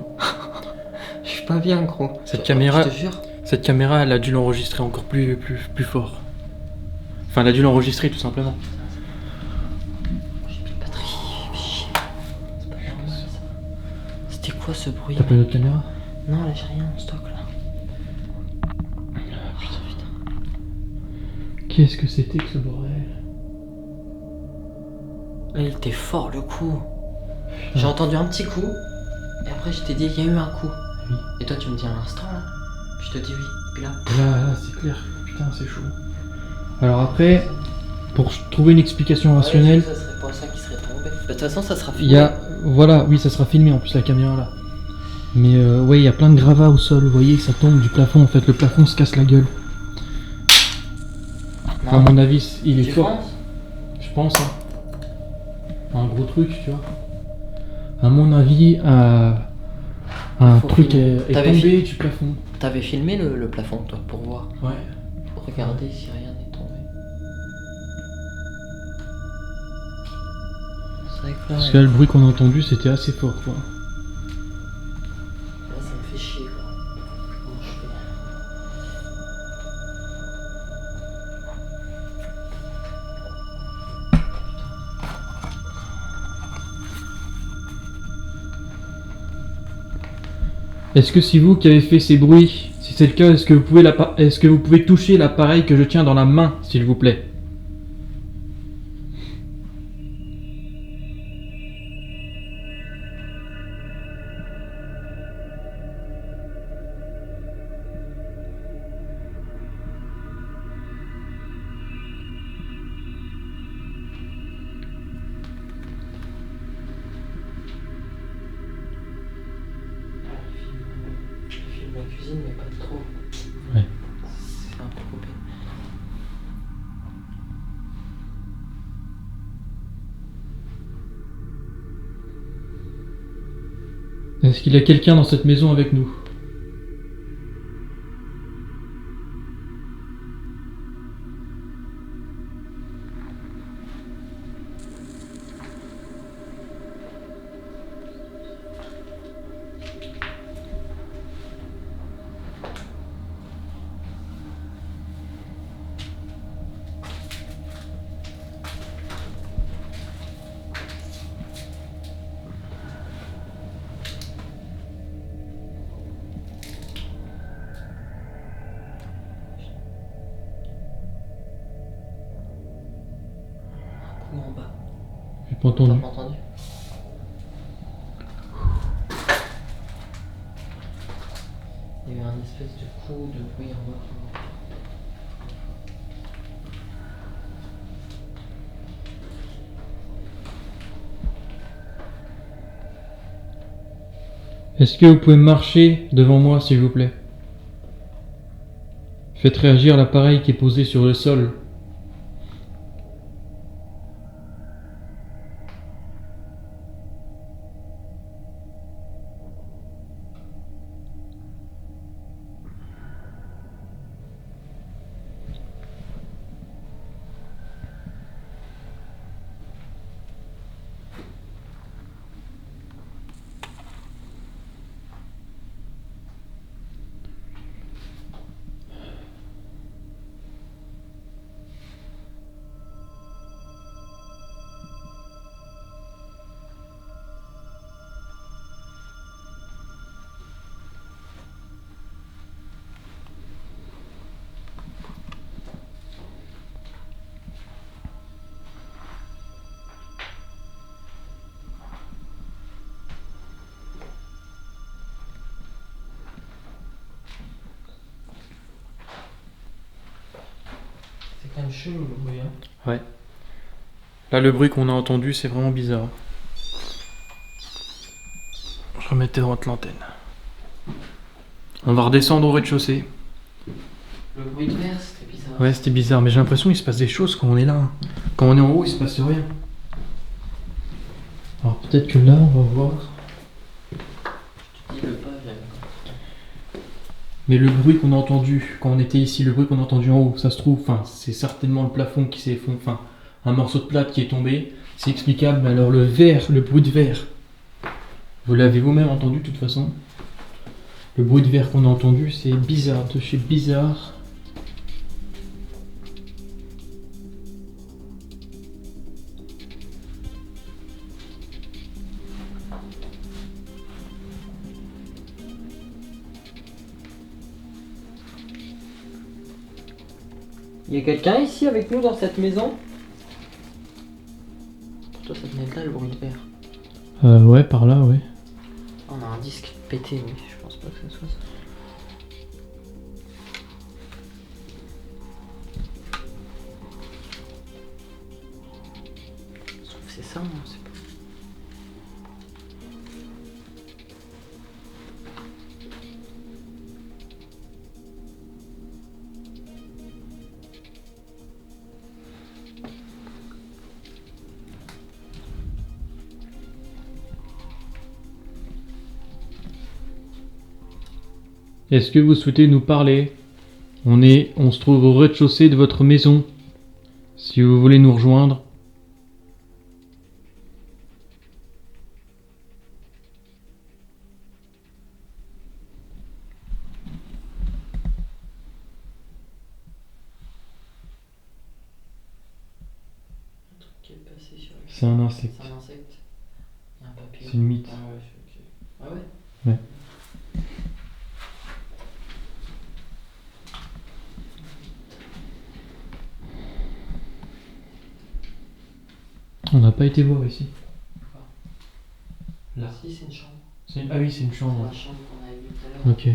Je suis pas bien gros. Cette caméra- Je te jure. Cette caméra, elle a dû l'enregistrer encore plus fort. Enfin, elle a dû l'enregistrer tout simplement. J'ai plus de batterie. Chier. C'est pas normal ça. C'était quoi ce bruit? T'as pas une autre caméra? Non là j'ai rien en stock là. Putain. Qu'est-ce que c'était que ce bordel? Là il était fort le coup. J'ai entendu un petit coup. Et après je t'ai dit il y a eu un coup. Oui. Et toi tu me dis à l'instant là. Puis je te dis oui. Et puis là. Là, c'est clair. Putain, c'est chaud. Alors après, pour trouver une explication rationnelle, Ouais, ça serait pas ça qui serait tombé. De toute façon ça sera il filmé. y a... Voilà, oui, ça sera filmé en plus la caméra là. Mais ouais, il y a plein de gravats au sol, vous voyez, ça tombe du plafond en fait, le plafond se casse la gueule. Non. À mon avis, il est Tu fort. penses? Je pense, hein. Un gros truc, tu vois. À mon avis, un Faut truc filmer. est T'avais tombé du plafond. T'avais filmé le plafond toi pour voir. Ouais. Pour regarder si rien n'est tombé. C'est vrai que là, Parce que là, le bruit qu'on a entendu, c'était assez fort, quoi. là, ça me fait chier quoi. Comment je fais? Est-ce que c'est vous qui avez fait ces bruits? Si c'est le cas, est-ce que vous pouvez toucher l'appareil que je tiens dans la main, s'il vous plaît? cuisine, mais pas trop. Ouais. C'est un peu coupé. Est-ce qu'il y a quelqu'un dans cette maison avec nous? Un coup en bas. J'ai pas T'as entendu. pas entendu? Il y a eu un espèce de coup de bruit en bas. Est-ce que vous pouvez marcher devant moi, s'il vous plaît? Faites réagir l'appareil qui est posé sur le sol. C'est quand même chelou le bruit, hein. Ouais. Là, le bruit qu'on a entendu, c'est vraiment bizarre. Je remettais droite l'antenne. On va redescendre au rez-de-chaussée. Le bruit de verre, c'était bizarre. Ouais, c'était bizarre, mais j'ai l'impression qu'il se passe des choses quand on est là. Quand on est en haut, il se passe rien. Alors peut-être que là, on va voir. Tu dis le pas, j'aime. Mais le bruit qu'on a entendu quand on était ici, le bruit qu'on a entendu en haut, ça se trouve, enfin, c'est certainement le plafond qui s'est effondré, enfin, un morceau de plâtre qui est tombé. C'est explicable, mais alors le verre, le bruit de verre, vous l'avez vous-même entendu de toute façon. Le bruit de verre qu'on a entendu, c'est bizarre, de chez bizarre. Il y a quelqu'un ici avec nous dans cette maison? Pour toi, ça venait de là le bruit de verre. Ouais, par là, ouais. On a un disque pété, oui, je pense pas que ce soit ça. Sauf que c'est ça, on sait pas. Est-ce que vous souhaitez nous parler? On se trouve au rez-de-chaussée de votre maison. Si vous voulez nous rejoindre. Un truc qui est passé sur le... C'est un insecte. C'est un insecte. Il y a un papillon. C'est une mythe. Ah ouais, ok. Ah ouais? Ouais. On n'a pas été voir ici. Là. Si, c'est une chambre. Ah oui, c'est une C'est chambre. la chambre qu'on avait vue tout à l'heure. Ok.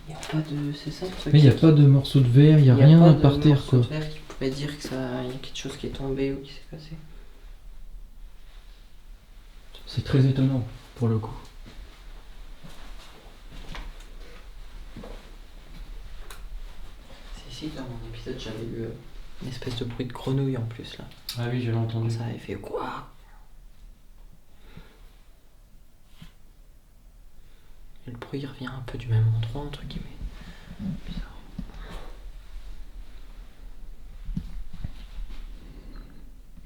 Il n'y a pas de... C'est ça le truc. Mais il n'y a pas de morceaux de verre, il n'y a Y rien pas de par terre morceau quoi. de verre qui pourrait dire que ça, y a quelque chose qui est tombé ou qui s'est passé. C'est très étonnant pour le coup. C'est ici, dans mon épisode, j'avais eu une espèce de bruit de grenouille en plus là. Ah oui, j'avais entendu. Ça avait fait quoi? Et le bruit revient un peu du même endroit, entre guillemets. Bizarre.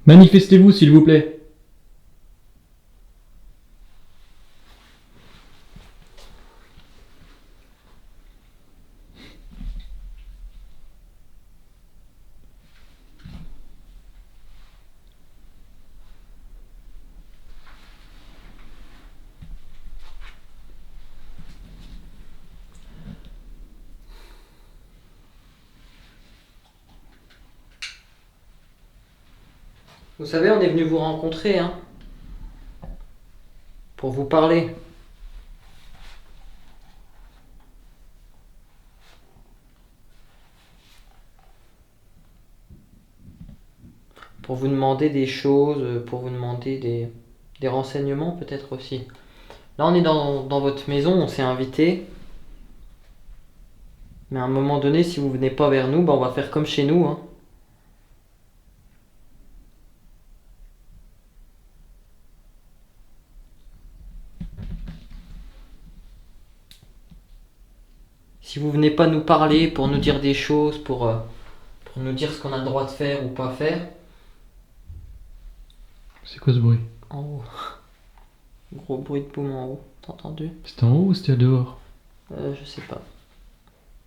Manifestez-vous s'il vous plaît. Vous savez, on est venu vous rencontrer, hein. Pour vous parler. Pour vous demander des choses, pour vous demander des renseignements peut-être aussi. Là, on est dans votre maison, on s'est invité. Mais à un moment donné, si vous venez pas vers nous, bah, on va faire comme chez nous, hein. Si vous venez pas nous parler pour nous dire des choses, pour nous dire ce qu'on a le droit de faire ou pas faire. C'est quoi ce bruit? En haut. Gros bruit de boum en haut. T'as entendu? C'était en haut ou c'était dehors? Je sais pas.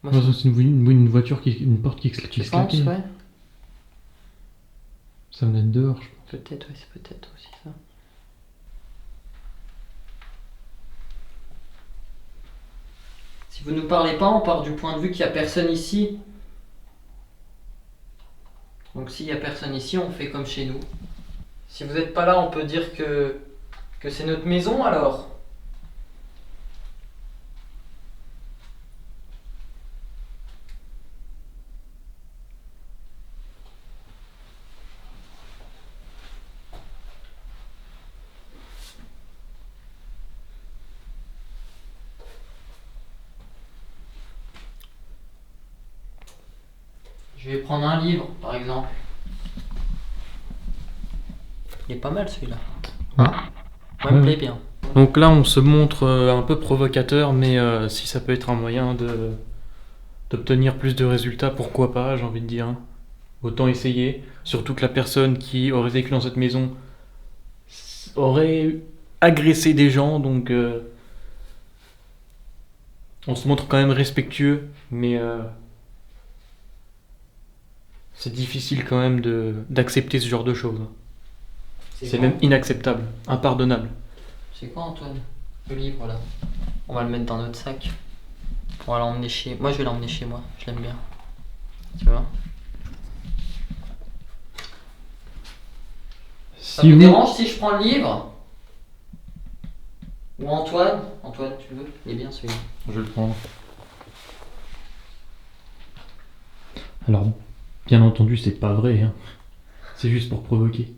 Moi, Non, c'est une voiture une porte qui se tu penses, claquait. ouais? Ça venait de dehors, je pense. Peut-être, ouais, c'est peut-être aussi ça. Si vous nous parlez pas, on part du point de vue qu'il y a personne ici. Donc s'il y a personne ici, on fait comme chez nous. Si vous n'êtes pas là, on peut dire que c'est notre maison alors. Je vais prendre un livre, par exemple. Il est pas mal celui-là. Ouais. Moi, il me Ouais, plaît ouais. bien. Donc là, on se montre un peu provocateur, mais si ça peut être un moyen d'obtenir plus de résultats, pourquoi pas, j'ai envie de dire. Autant essayer. Surtout que la personne qui aurait vécu dans cette maison aurait agressé des gens, donc on se montre quand même respectueux, mais c'est difficile quand même d'accepter ce genre de choses. C'est quoi même inacceptable, impardonnable. C'est quoi, Antoine? Le livre là. On va le mettre dans notre sac. On va l'emmener chez. Moi, je vais l'emmener chez moi. Je l'aime bien. Tu vois? Ça Si vous vous... dérange si je prends le livre? Ou Antoine? Antoine, tu le veux? Il est bien celui-là. Je vais le prendre. Alors, bien entendu, c'est pas vrai, hein. C'est juste pour provoquer.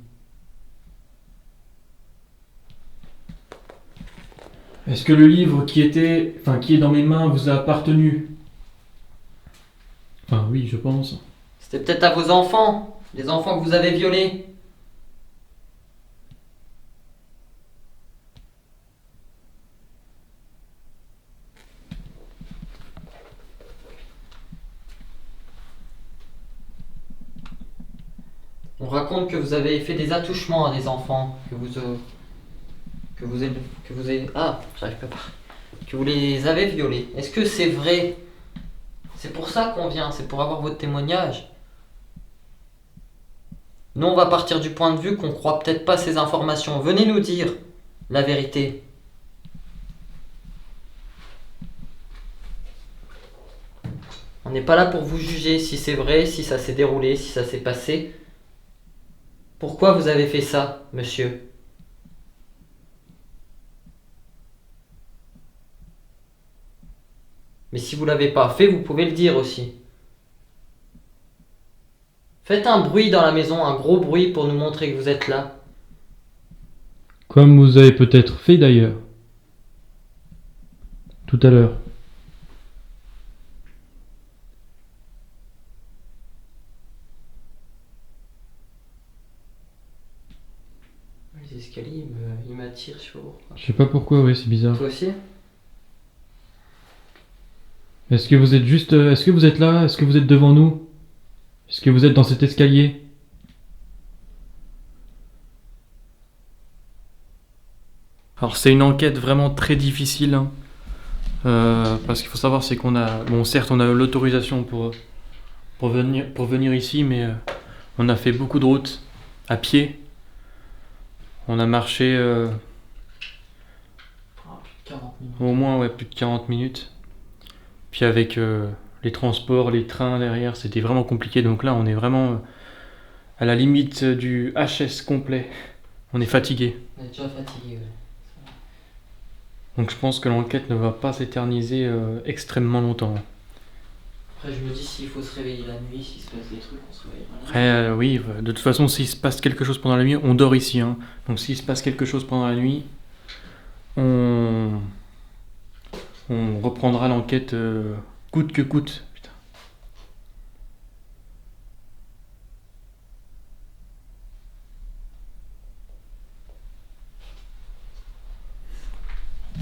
Est-ce que le livre qui est dans mes mains vous a appartenu? Enfin, oui, je pense. C'était peut-être à vos enfants. Les enfants que vous avez violés. On raconte que vous avez fait des attouchements à des enfants, j'arrive pas à parler. Que vous les avez violés. Est-ce que c'est vrai? C'est pour ça qu'on vient, c'est pour avoir votre témoignage. Nous, on va partir du point de vue qu'on croit peut-être pas ces informations. Venez nous dire la vérité. On n'est pas là pour vous juger si c'est vrai, si ça s'est déroulé, si ça s'est passé. Pourquoi vous avez fait ça, monsieur? Mais si vous l'avez pas fait, vous pouvez le dire aussi. Faites un bruit dans la maison, un gros bruit pour nous montrer que vous êtes là. Comme vous avez peut-être fait d'ailleurs. Tout à l'heure. Les escaliers, ils m'attirent, je sais pas pourquoi. Je sais pas pourquoi, ouais, c'est bizarre. Toi aussi? Est-ce que vous êtes juste... Est-ce que vous êtes là? Est-ce que vous êtes devant nous? Est-ce que vous êtes dans cet escalier? Alors c'est une enquête vraiment très difficile, hein. Parce qu'il faut savoir c'est qu'on a... Bon certes on a l'autorisation pour venir ici, mais on a fait beaucoup de routes à pied. On a marché Plus de 40 minutes. au moins plus de 40 minutes. Puis avec les transports, les trains derrière, c'était vraiment compliqué. Donc là on est vraiment à la limite du HS complet. On est fatigué. On est déjà fatigué, ouais. Donc je pense que l'enquête ne va pas s'éterniser extrêmement longtemps. Après, je me dis, s'il faut se réveiller la nuit, s'il se passe des trucs, on se réveillera la nuit. Après, oui, de toute façon, s'il se passe quelque chose pendant la nuit, on dort ici, hein. Donc s'il se passe quelque chose pendant la nuit, on reprendra l'enquête coûte que coûte. Putain.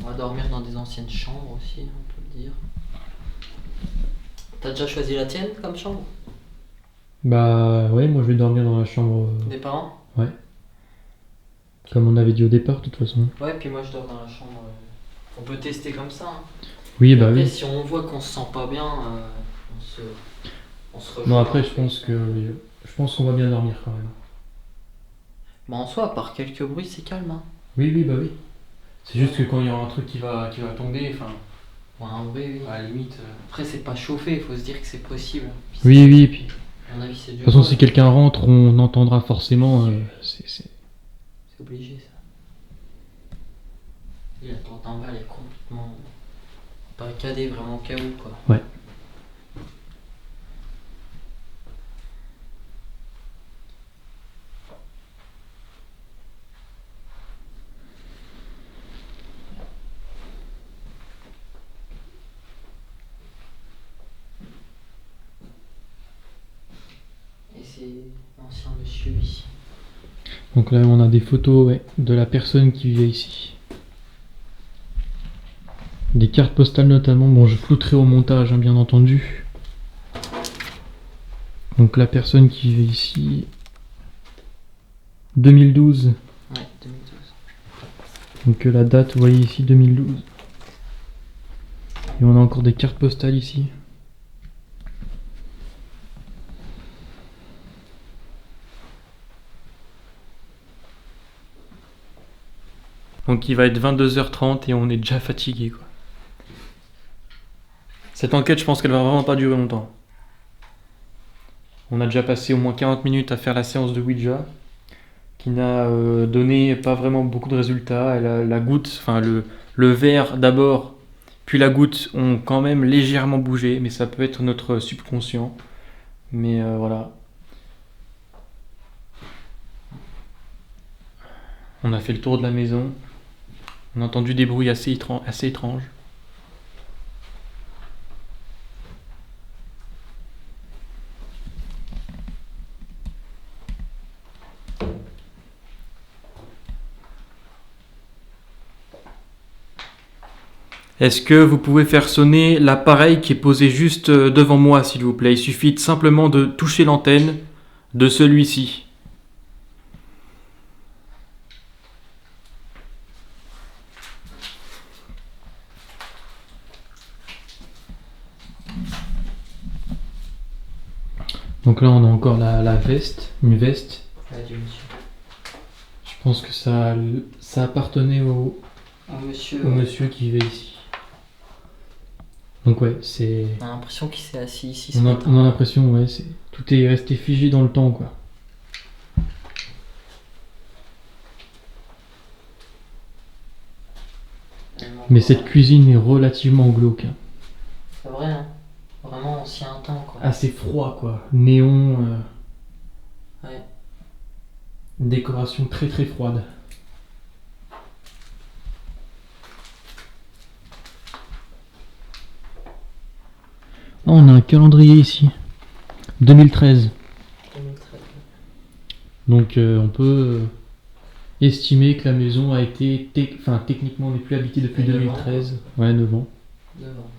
On va dormir dans des anciennes chambres aussi, on peut le dire. T'as déjà choisi la tienne comme chambre? Bah ouais, moi je vais dormir dans la chambre Des parents? comme on avait dit au départ, de toute façon. Ouais, puis moi je dors dans la chambre. On peut tester comme ça, hein. Oui, Et bah après, oui. si on voit qu'on se sent pas bien, on se rejoint. Non, après, je pense qu'on va bien dormir quand même. Bah en soi, par quelques bruits, c'est calme, hein. Oui, bah oui. C'est juste que quand il y aura un truc qui va tomber, enfin, Ouais, un bruit, oui. à la limite. Après, c'est pas chauffé, il faut se dire que c'est possible. Puis Oui, puis. à mon avis, c'est De dur. toute façon, si quelqu'un rentre, on entendra forcément. C'est- C'est obligé, ça. Et la tente en bas, elle est complètement barricadée, vraiment au cas où, quoi. Ouais. Et c'est l'ancien monsieur ici. Donc là, on a des photos de la personne qui vivait ici. Des cartes postales notamment. Bon, je flouterai au montage, hein, bien entendu. Donc la personne qui vivait ici. 2012. Ouais, 2012. Donc la date, vous voyez ici, 2012. Et on a encore des cartes postales ici. Donc il va être 22h30 et on est déjà fatigué, quoi. Cette enquête, je pense qu'elle va vraiment pas durer longtemps. On a déjà passé au moins 40 minutes à faire la séance de Ouija, qui n'a donné pas vraiment beaucoup de résultats. La goutte, enfin le verre d'abord, puis la goutte ont quand même légèrement bougé, mais ça peut être notre subconscient. Mais voilà. On a fait le tour de la maison. On a entendu des bruits assez étranges. Est-ce que vous pouvez faire sonner l'appareil qui est posé juste devant moi, s'il vous plaît? Il suffit simplement de toucher l'antenne de celui-ci. Donc là, on a encore la veste, une veste. Adieu, monsieur. Je pense que ça appartenait au monsieur qui vivait ici. Donc ouais, c'est... On a l'impression qu'il s'est assis ici ce On matin. a l'impression, ouais, tout est resté figé dans le temps, quoi. Mais cette cuisine est relativement glauque, hein. C'est vrai, hein. Vraiment ancien temps, quoi. Assez froid, quoi. Néon, Ouais. une décoration très très froide. Oh, on a un calendrier ici. 2013. 2013. Donc on peut estimer que la maison a été... techniquement, on n'est plus habité depuis Et 2013. Ouais, 9 ans. 9 ans.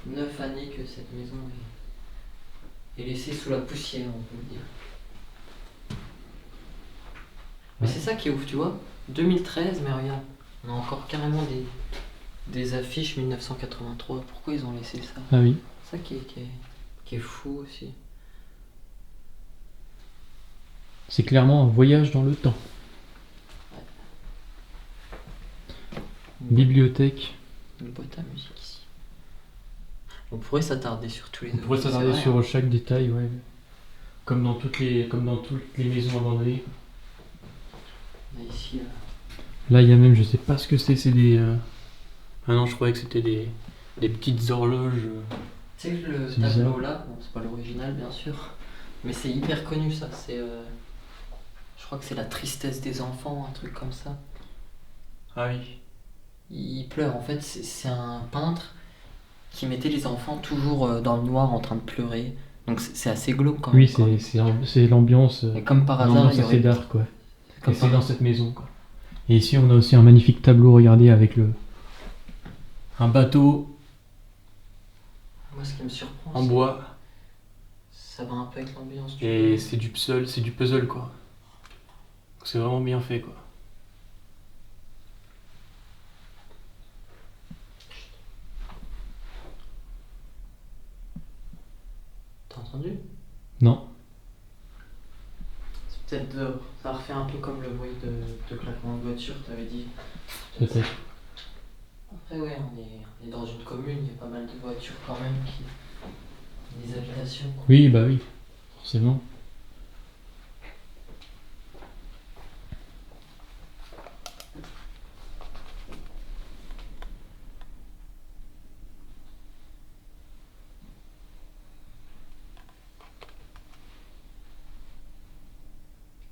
9 années que cette maison est laissée sous la poussière, on peut le dire. Mais Ouais. c'est ça qui est ouf, tu vois. 2013, mais regarde, on a encore carrément des affiches 1983. Pourquoi ils ont laissé ça? Ah oui. C'est ça qui est fou aussi. C'est clairement un voyage dans le temps. Bibliothèque. Une boîte à musique ici. On pourrait s'attarder sur tous les On pourrait objets, s'attarder c'est vrai, sur hein. chaque détail, ouais. Comme dans toutes les maisons abandonnées. On a ici, Là, il y a même, je sais pas ce que c'est des... Ah non, je croyais que c'était des petites horloges. tu sais que le C'est tableau bizarre. là, bon, c'est pas l'original bien sûr, mais c'est hyper connu ça. C'est, je crois que c'est la tristesse des enfants, un truc comme ça. Ah oui. Il pleure en fait, c'est un peintre qui mettait les enfants toujours dans le noir en train de pleurer. Donc c'est assez glauque quand même. Oui, c'est l'ambiance. Et comme par hasard, L'ambiance il y assez aurait... dark, quoi. comme Et c'est par- dans cette maison, quoi. Et ici, on a aussi un magnifique tableau, regardez, avec un bateau Moi, ce qui me surprend, en bois. ça va un peu avec l'ambiance du Et film. c'est du puzzle, quoi. Donc c'est vraiment bien fait, quoi. T'as entendu? Non. C'est peut-être dehors. Ça refait un peu comme le bruit de claquement de voiture, t'avais dit. Peut-être. Après, ouais, on est dans une commune, il y a pas mal de voitures quand même des habitations. Quoi. Oui, bah oui, forcément.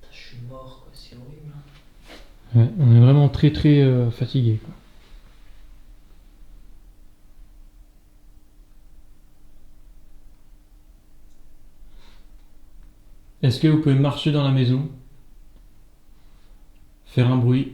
Putain, je suis mort, quoi, c'est horrible. Ouais, on est vraiment très très fatigué, quoi. Est-ce que vous pouvez marcher dans la maison, faire un bruit?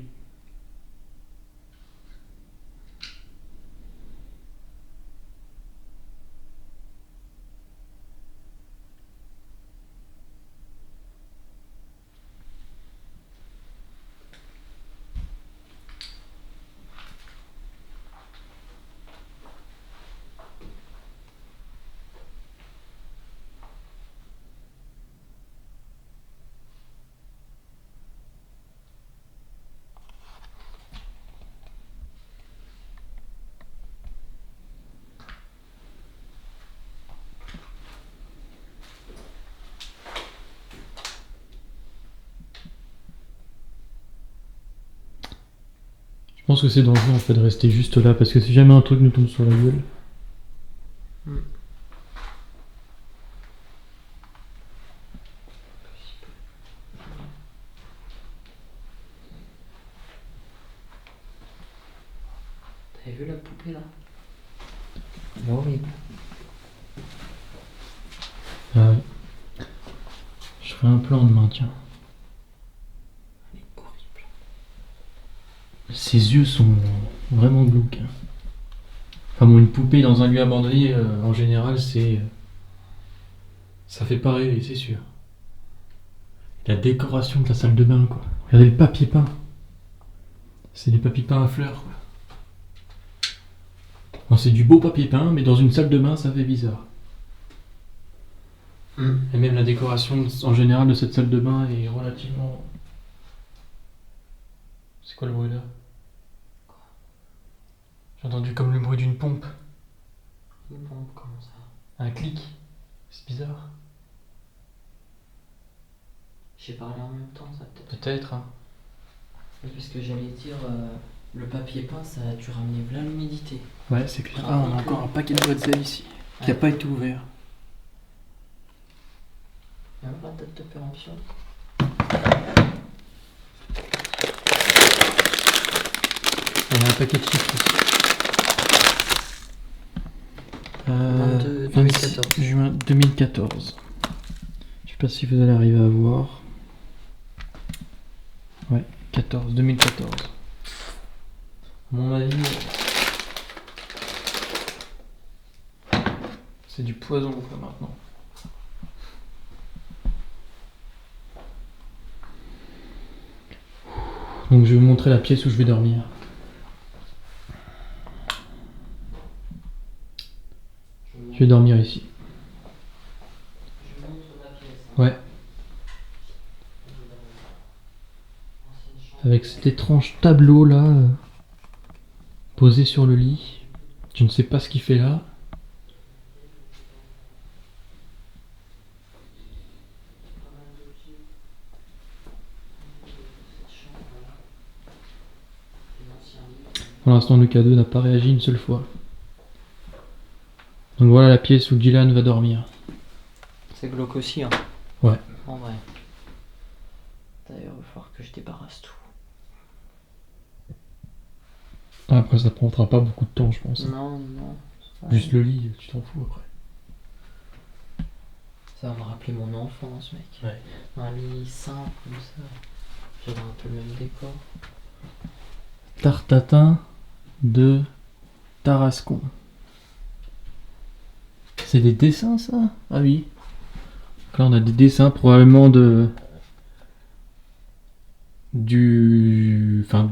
Je pense que c'est dangereux en fait de rester juste là parce que si jamais un truc nous tombe sur la gueule. T'avais vu la poupée là? Elle est horrible. Ah ouais. Je ferai un plan demain, tiens. Elle est horrible. Ses yeux sont vraiment glauques, hein. Enfin bon, une poupée dans un lieu abandonné, en général, c'est... ça fait pas rêver, c'est sûr. La décoration de la salle de bain, quoi. Regardez le papier peint. C'est des papiers peints à fleurs, quoi. Bon, c'est du beau papier peint, mais dans une salle de bain, ça fait bizarre. Et même la décoration en général de cette salle de bain est relativement... C'est quoi le bruit là? J'ai entendu comme le bruit d'une pompe. Bon, comment ça? Un clic. C'est bizarre. J'ai parlé en même temps, ça peut-être. Peut-être, hein. Parce que j'allais dire, Le papier peint, ça a dû ramener plein l'humidité. Ouais, c'est clair. Ah, on a encore un paquet de bretzel ici, qui a pas été ouvert. Il y a même pas de date de péremption. On a un paquet de chiffres aussi. 22 26 2014. juin 2014. Je sais pas si vous allez arriver à voir. Ouais, 2014. À mon avis, c'est du poison quoi maintenant. Donc je vais vous montrer la pièce où je vais dormir. Je vais dormir ici. Je montre la pièce. Ouais. Avec cet étrange tableau là, posé sur le lit. Je ne sais pas ce qu'il fait là. Pour l'instant, Lucas 2 n'a pas réagi une seule fois. Donc voilà la pièce où Dylan va dormir. C'est glauque aussi, hein. Ouais. En vrai. D'ailleurs, il va falloir que je débarrasse tout. Après, ça prendra pas beaucoup de temps, je pense. Non. Juste le lit, tu t'en fous après. Ça va me rappeler mon enfance, mec. Ouais. Un lit simple comme ça. J'avais un peu le même décor. Tartatin de Tarascon. C'est des dessins ça? Ah oui. Donc là on a des dessins probablement de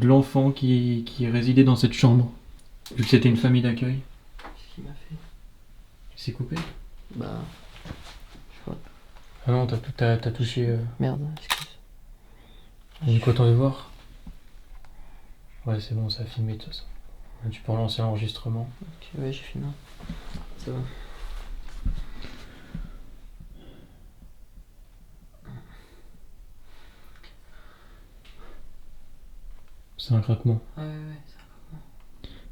l'enfant qui résidait dans cette chambre. Vu que c'était une famille d'accueil. Qu'est-ce qu'il m'a fait? Il s'est coupé? Bah. Je vois. Ah non, t'as touché. Merde, excuse. De quoi t'en veux voir? Ouais, c'est bon, ça a filmé de toute façon. Tu peux relancer l'enregistrement. Ok, ouais, j'ai fini. C'est bon. C'est un craquement. Ouais.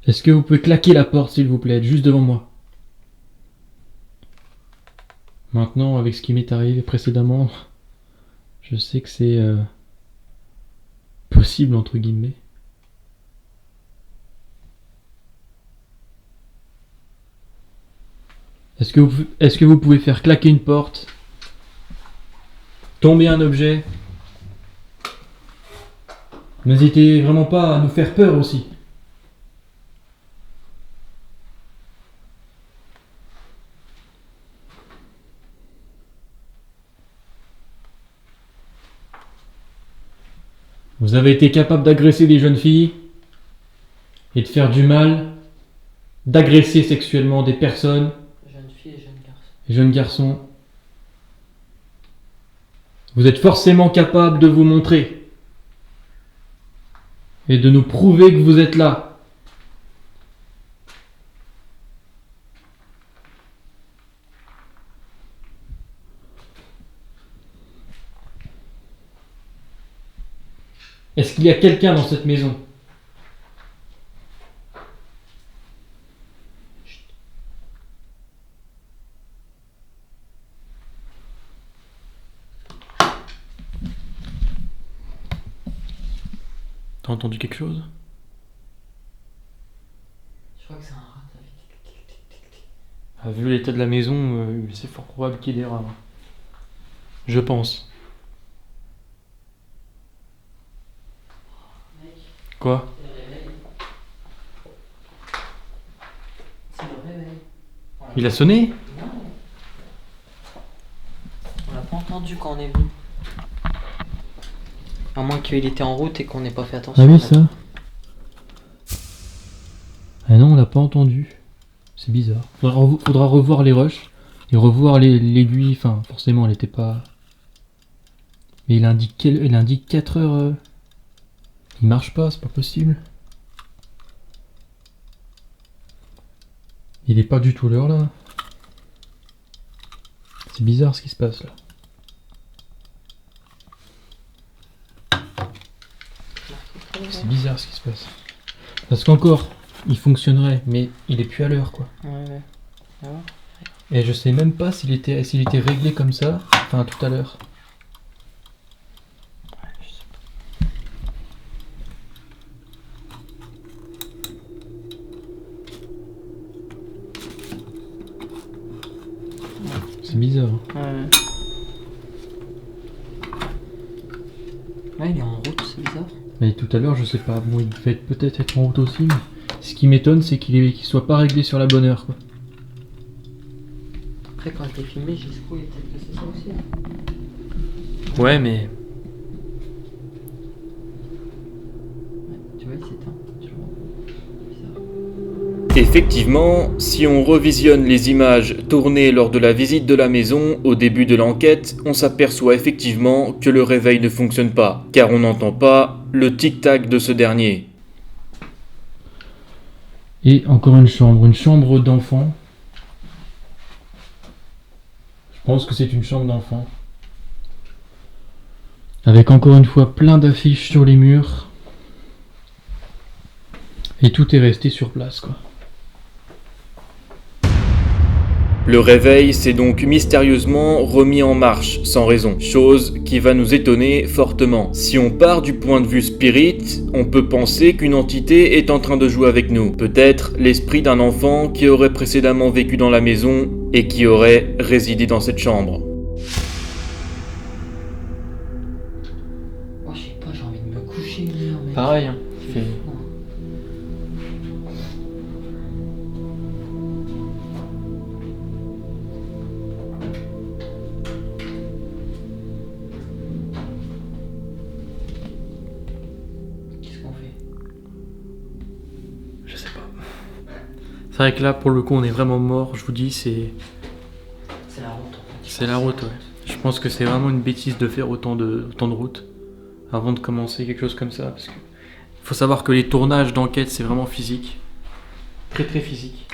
Est-ce que vous pouvez claquer la porte s'il vous plaît, juste devant moi? Maintenant, avec ce qui m'est arrivé précédemment, je sais que c'est possible entre guillemets. Est-ce que vous pouvez faire claquer une porte, tomber un objet? N'hésitez vraiment pas à nous faire peur aussi. Vous avez été capable d'agresser des jeunes filles et de faire du mal, d'agresser sexuellement des personnes, Jeune fille et jeune garçon. des jeunes garçons. Vous êtes forcément capable de vous montrer et de nous prouver que vous êtes là. Est-ce qu'il y a quelqu'un dans cette maison? T'as entendu quelque chose? Je crois que c'est un rat. Vu l'état de la maison, c'est fort probable qu'il y ait des rats. Je pense. Quoi? C'est le réveil. Il a sonné? Non. On l'a pas entendu quand on est venu. À moins qu'il était en route et qu'on n'ait pas fait attention. Ah oui, ça? Ah non, on l'a pas entendu. C'est bizarre. Faudra revoir les rushs et revoir l'aiguille. Enfin, forcément, elle était pas. Mais il indique 4 heures. Il marche pas, c'est pas possible. Il est pas du tout l'heure là. C'est bizarre ce qui se passe là. C'est bizarre ce qui se passe. Parce qu'encore, il fonctionnerait, mais il est plus à l'heure, quoi. Ouais. Ah ouais. Et je sais même pas s'il était réglé comme ça, enfin tout à l'heure. Je sais C'est bizarre. pas. Ouais, il est en route, c'est bizarre. Mais tout à l'heure, je sais pas, bon, il devait peut-être être en route aussi, mais ce qui m'étonne, c'est qu'il soit pas réglé sur la bonne heure, quoi. Après, quand je l'ai filmé, j'ai secoué, peut-être que c'est ça aussi. Hein. Ouais, mais... Ouais, tu vois, il s'éteint. Tu le vois. Bizarre. Effectivement, si on revisionne les images tournées lors de la visite de la maison au début de l'enquête, on s'aperçoit effectivement que le réveil ne fonctionne pas, car on n'entend pas le tic-tac de ce dernier. Et encore une chambre d'enfant. Je pense que c'est une chambre d'enfant. Avec encore une fois plein d'affiches sur les murs. Et tout est resté sur place, quoi. Le réveil s'est donc mystérieusement remis en marche, sans raison, chose qui va nous étonner fortement. Si on part du point de vue spirit, on peut penser qu'une entité est en train de jouer avec nous. Peut-être l'esprit d'un enfant qui aurait précédemment vécu dans la maison et qui aurait résidé dans cette chambre. Oh, je sais pas, j'ai envie de me coucher une heure, mec. Pareil, hein. C'est fou, hein. Qu'est-ce qu'on fait? Je sais pas. C'est vrai que là, pour le coup, on est vraiment mort. Je vous dis, c'est C'est la route, en fait. la route, ouais. Je pense que c'est vraiment une bêtise de faire autant de route avant de commencer quelque chose comme ça. Parce que faut savoir que les tournages d'enquête, c'est vraiment physique. Très très physique.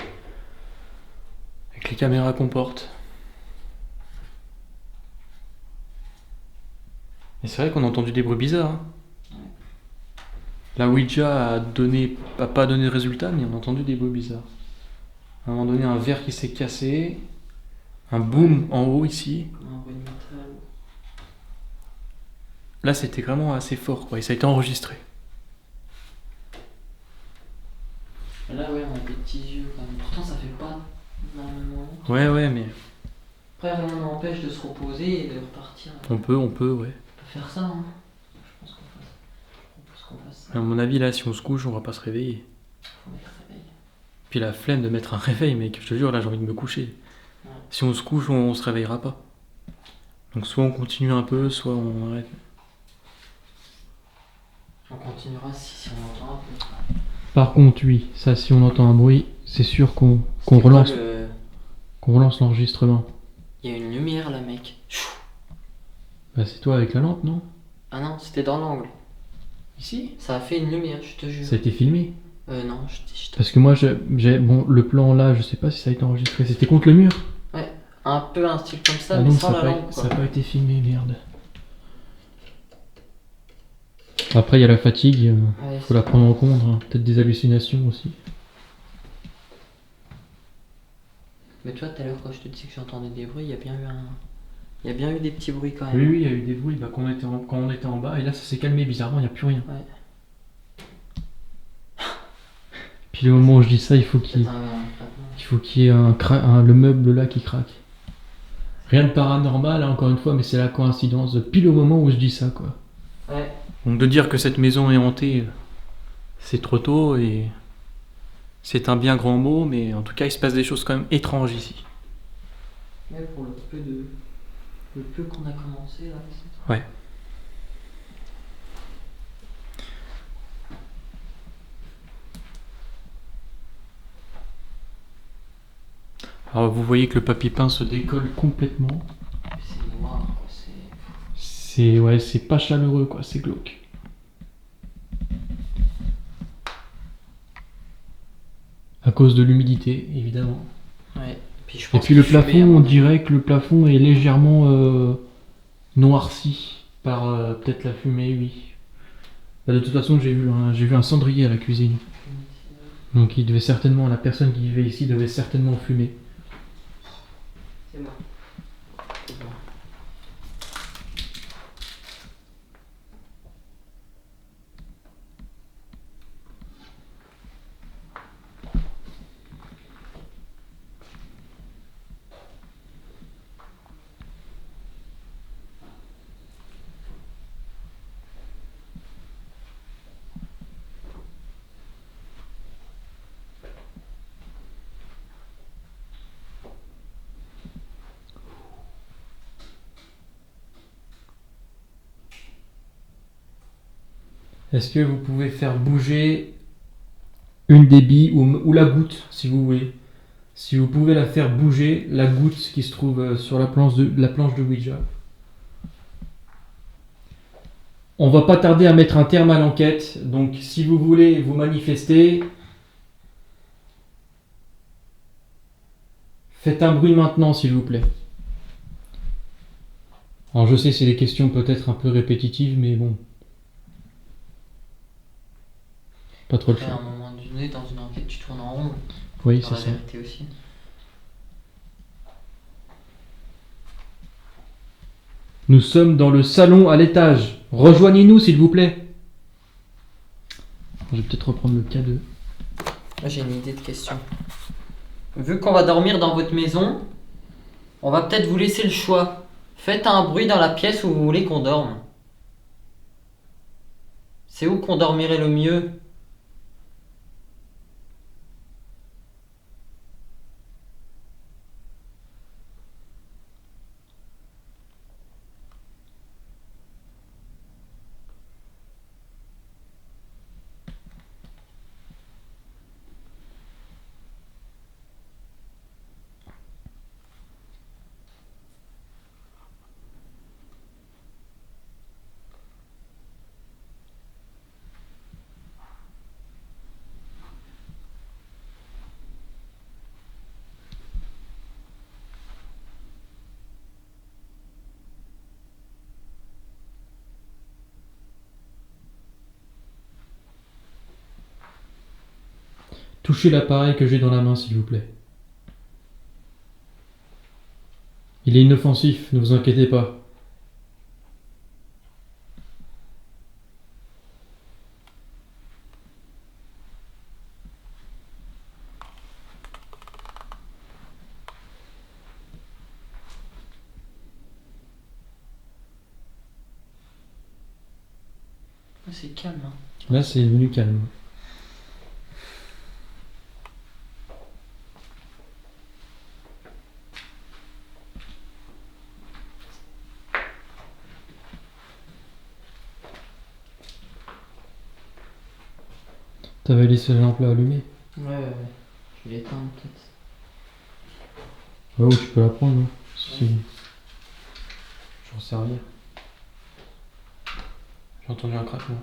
Avec les caméras qu'on porte. Et c'est vrai qu'on a entendu des bruits bizarres. Hein. La Ouija a pas donné de résultat, mais on a entendu des bruits bizarres. À un moment donné, un verre qui s'est cassé. Un boom en haut ici. Comme un bruit de métal. Là, c'était vraiment assez fort, quoi. Et ça a été enregistré. Et là, ouais, on a des petits yeux quand même. Pourtant, ça fait pas énormément. Ouais, mais Après, rien n'empêche de se reposer et de repartir. on peut, ouais. On peut faire ça, hein. Je pense qu'on fasse ça. À mon avis, là, si on se couche, on va pas se réveiller. Faut mettre réveil. Puis la flemme de mettre un réveil, mec, je te jure, là, j'ai envie de me coucher. Ouais. Si on se couche, on se réveillera pas. Donc soit on continue un peu, soit on arrête. On continuera si on entend un peu. Par contre, oui, ça, si on entend un bruit, c'est sûr qu'on C'était quoi relance, le- qu'on relance l'enregistrement. Il y a une lumière là, mec. Chou. Bah, c'est toi avec la lampe, non? Ah non, c'était dans l'angle. Ici? Ça a fait une lumière, je te jure. Ça a été filmé. Non, je te... Parce que moi, bon, le plan là, je sais pas si ça a été enregistré. C'était contre le mur? Un peu un style comme ça, Ah mais non, sans ça la a lampe, quoi. pas été filmé, merde. Après, il y a la fatigue, Ouais, faut la prendre en compte, hein. Peut-être des hallucinations aussi. Mais toi, tout à l'heure, quand je te disais que j'entendais des bruits, il y a bien eu il y a bien eu des petits bruits quand même. Oui, il y a eu des bruits quand on était en bas, et là ça s'est calmé bizarrement, il n'y a plus rien. Ouais. Puis le moment où je dis ça, il faut qu'il y ait le meuble là qui craque. Rien de paranormal, hein, encore une fois, mais c'est la coïncidence. Pile au moment où je dis ça, quoi. Ouais. Donc de dire que cette maison est hantée, c'est trop tôt, et c'est un bien grand mot, mais en tout cas il se passe des choses quand même étranges ici. Ouais, pour le peu qu'on a commencé là. Ouais. Alors vous voyez que le papier peint se décolle complètement. C'est noir, quoi. C'est pas chaleureux, quoi, c'est glauque. À cause de l'humidité, évidemment. Ouais. Puis je Et pense puis le qu'il fumait plafond, avant. on dirait que le plafond est légèrement noirci par peut-être la fumée, oui. Bah, de toute façon, j'ai vu un cendrier à la cuisine. Donc la personne qui vivait ici devait certainement fumer. C'est moi. C'est moi. Est-ce que vous pouvez faire bouger une des billes ou la goutte, si vous voulez? Si vous pouvez la faire bouger, la goutte qui se trouve sur la planche de Ouija. On va pas tarder à mettre un terme à l'enquête, donc si vous voulez vous manifester, faites un bruit maintenant, s'il vous plaît. Alors je sais, c'est des questions peut-être un peu répétitives, mais bon. Pas trop le Après, à choix. un moment donné, dans une enquête, tu tournes en rond. Oui, Dans c'est la ça. vérité aussi. Nous sommes dans le salon à l'étage. Rejoignez-nous, s'il vous plaît. Je vais peut-être reprendre le K2. Moi, j'ai une idée de question. Vu qu'on va dormir dans votre maison, on va peut-être vous laisser le choix. Faites un bruit dans la pièce où vous voulez qu'on dorme. C'est où qu'on dormirait le mieux? Touchez l'appareil que j'ai dans la main, s'il vous plaît. Il est inoffensif, ne vous inquiétez pas. C'est calme, hein. Là, c'est devenu calme. T'avais laissé la lampe là allumée? Ouais. Je vais l'éteindre peut-être. Ouais, ou tu peux la prendre, non? Si. J'en sais rien. J'ai entendu un craquement.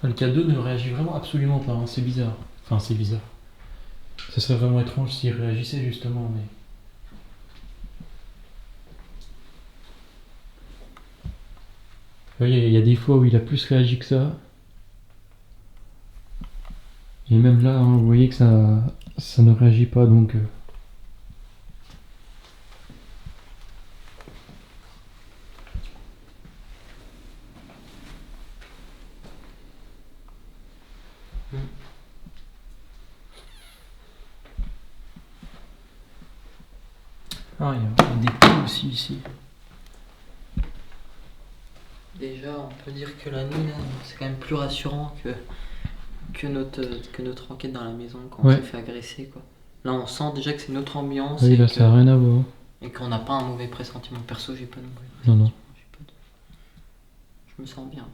Le K2 ne réagit vraiment absolument pas, hein. C'est bizarre. Enfin, c'est bizarre. Ça serait vraiment étrange s'il réagissait justement, mais... Vous voyez, il y a des fois où il a plus réagi que ça. Et même là, hein, vous voyez que ça ne réagit pas, donc... Ah, il y a des plis aussi ici. Déjà, on peut dire que la nuit, là, c'est quand même plus rassurant que notre enquête dans la maison quand Ouais. on s'est fait agresser, quoi. Là, on sent déjà que c'est notre ambiance Oui, et là, que- ça n'a rien à voir. et qu'on n'a pas un mauvais pressentiment. Perso, j'ai pas de mauvais Non, non. pressentiment. J'ai pas de- Je me sens bien.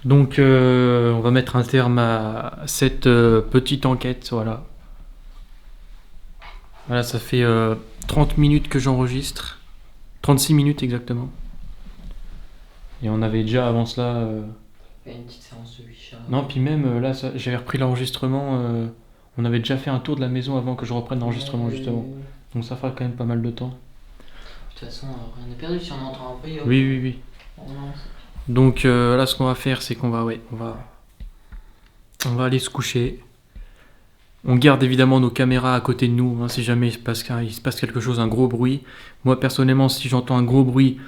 Donc, on va mettre un terme à cette petite enquête, voilà. Voilà, ça fait 30 minutes que j'enregistre. 36 minutes exactement. Et on avait déjà avant cela... Une petite séance de Ouija. Non, puis même là, j'avais repris l'enregistrement. On avait déjà fait un tour de la maison avant que je reprenne l'enregistrement, justement. Donc ça fera quand même pas mal de temps. De toute façon, rien n'est perdu si on entend un peu. Oui. Donc là, ce qu'on va faire, c'est qu'on va aller se coucher. On garde évidemment nos caméras à côté de nous, hein, si jamais il se passe quelque chose, un gros bruit. Moi, personnellement, si j'entends un gros bruit,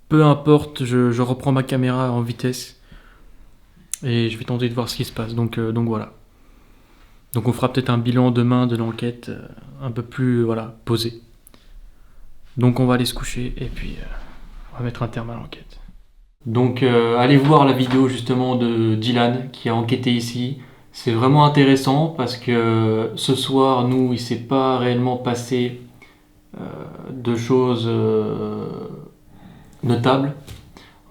peu importe, je reprends ma caméra en vitesse. Et je vais tenter de voir ce qui se passe. Donc voilà. Donc on fera peut-être un bilan demain de l'enquête un peu plus posé. Donc on va aller se coucher et puis on va mettre un terme à l'enquête. Donc allez voir la vidéo justement de Dylan qui a enquêté ici. C'est vraiment intéressant parce que ce soir, nous, il s'est pas réellement passé de choses notables.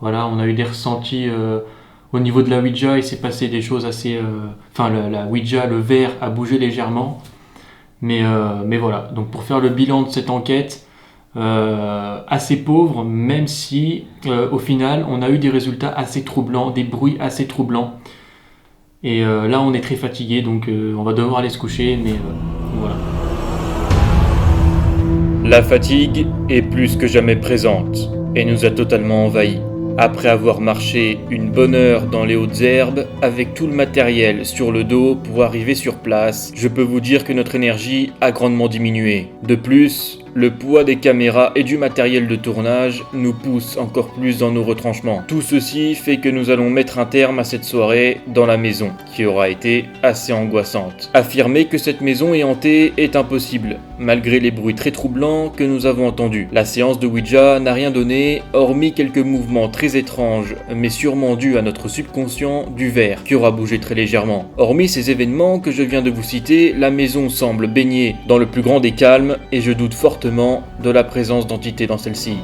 Voilà, on a eu des ressentis au niveau de la Ouija, il s'est passé des choses assez... la Ouija, le verre a bougé légèrement. Mais voilà, donc pour faire le bilan de cette enquête, assez pauvre, même si au final, on a eu des résultats assez troublants, des bruits assez troublants. Et là, on est très fatigué, donc on va devoir aller se coucher, mais voilà. La fatigue est plus que jamais présente et nous a totalement envahis. Après avoir marché une bonne heure dans les hautes herbes, avec tout le matériel sur le dos pour arriver sur place, je peux vous dire que notre énergie a grandement diminué. De plus, le poids des caméras et du matériel de tournage nous pousse encore plus dans nos retranchements. Tout ceci fait que nous allons mettre un terme à cette soirée dans la maison, qui aura été assez angoissante. Affirmer que cette maison est hantée est impossible, malgré les bruits très troublants que nous avons entendus. La séance de Ouija n'a rien donné, hormis quelques mouvements très étranges, mais sûrement dus à notre subconscient du verre, qui aura bougé très légèrement. Hormis ces événements que je viens de vous citer, la maison semble baignée dans le plus grand des calmes, et je doute fortement de la présence d'entités dans celle-ci.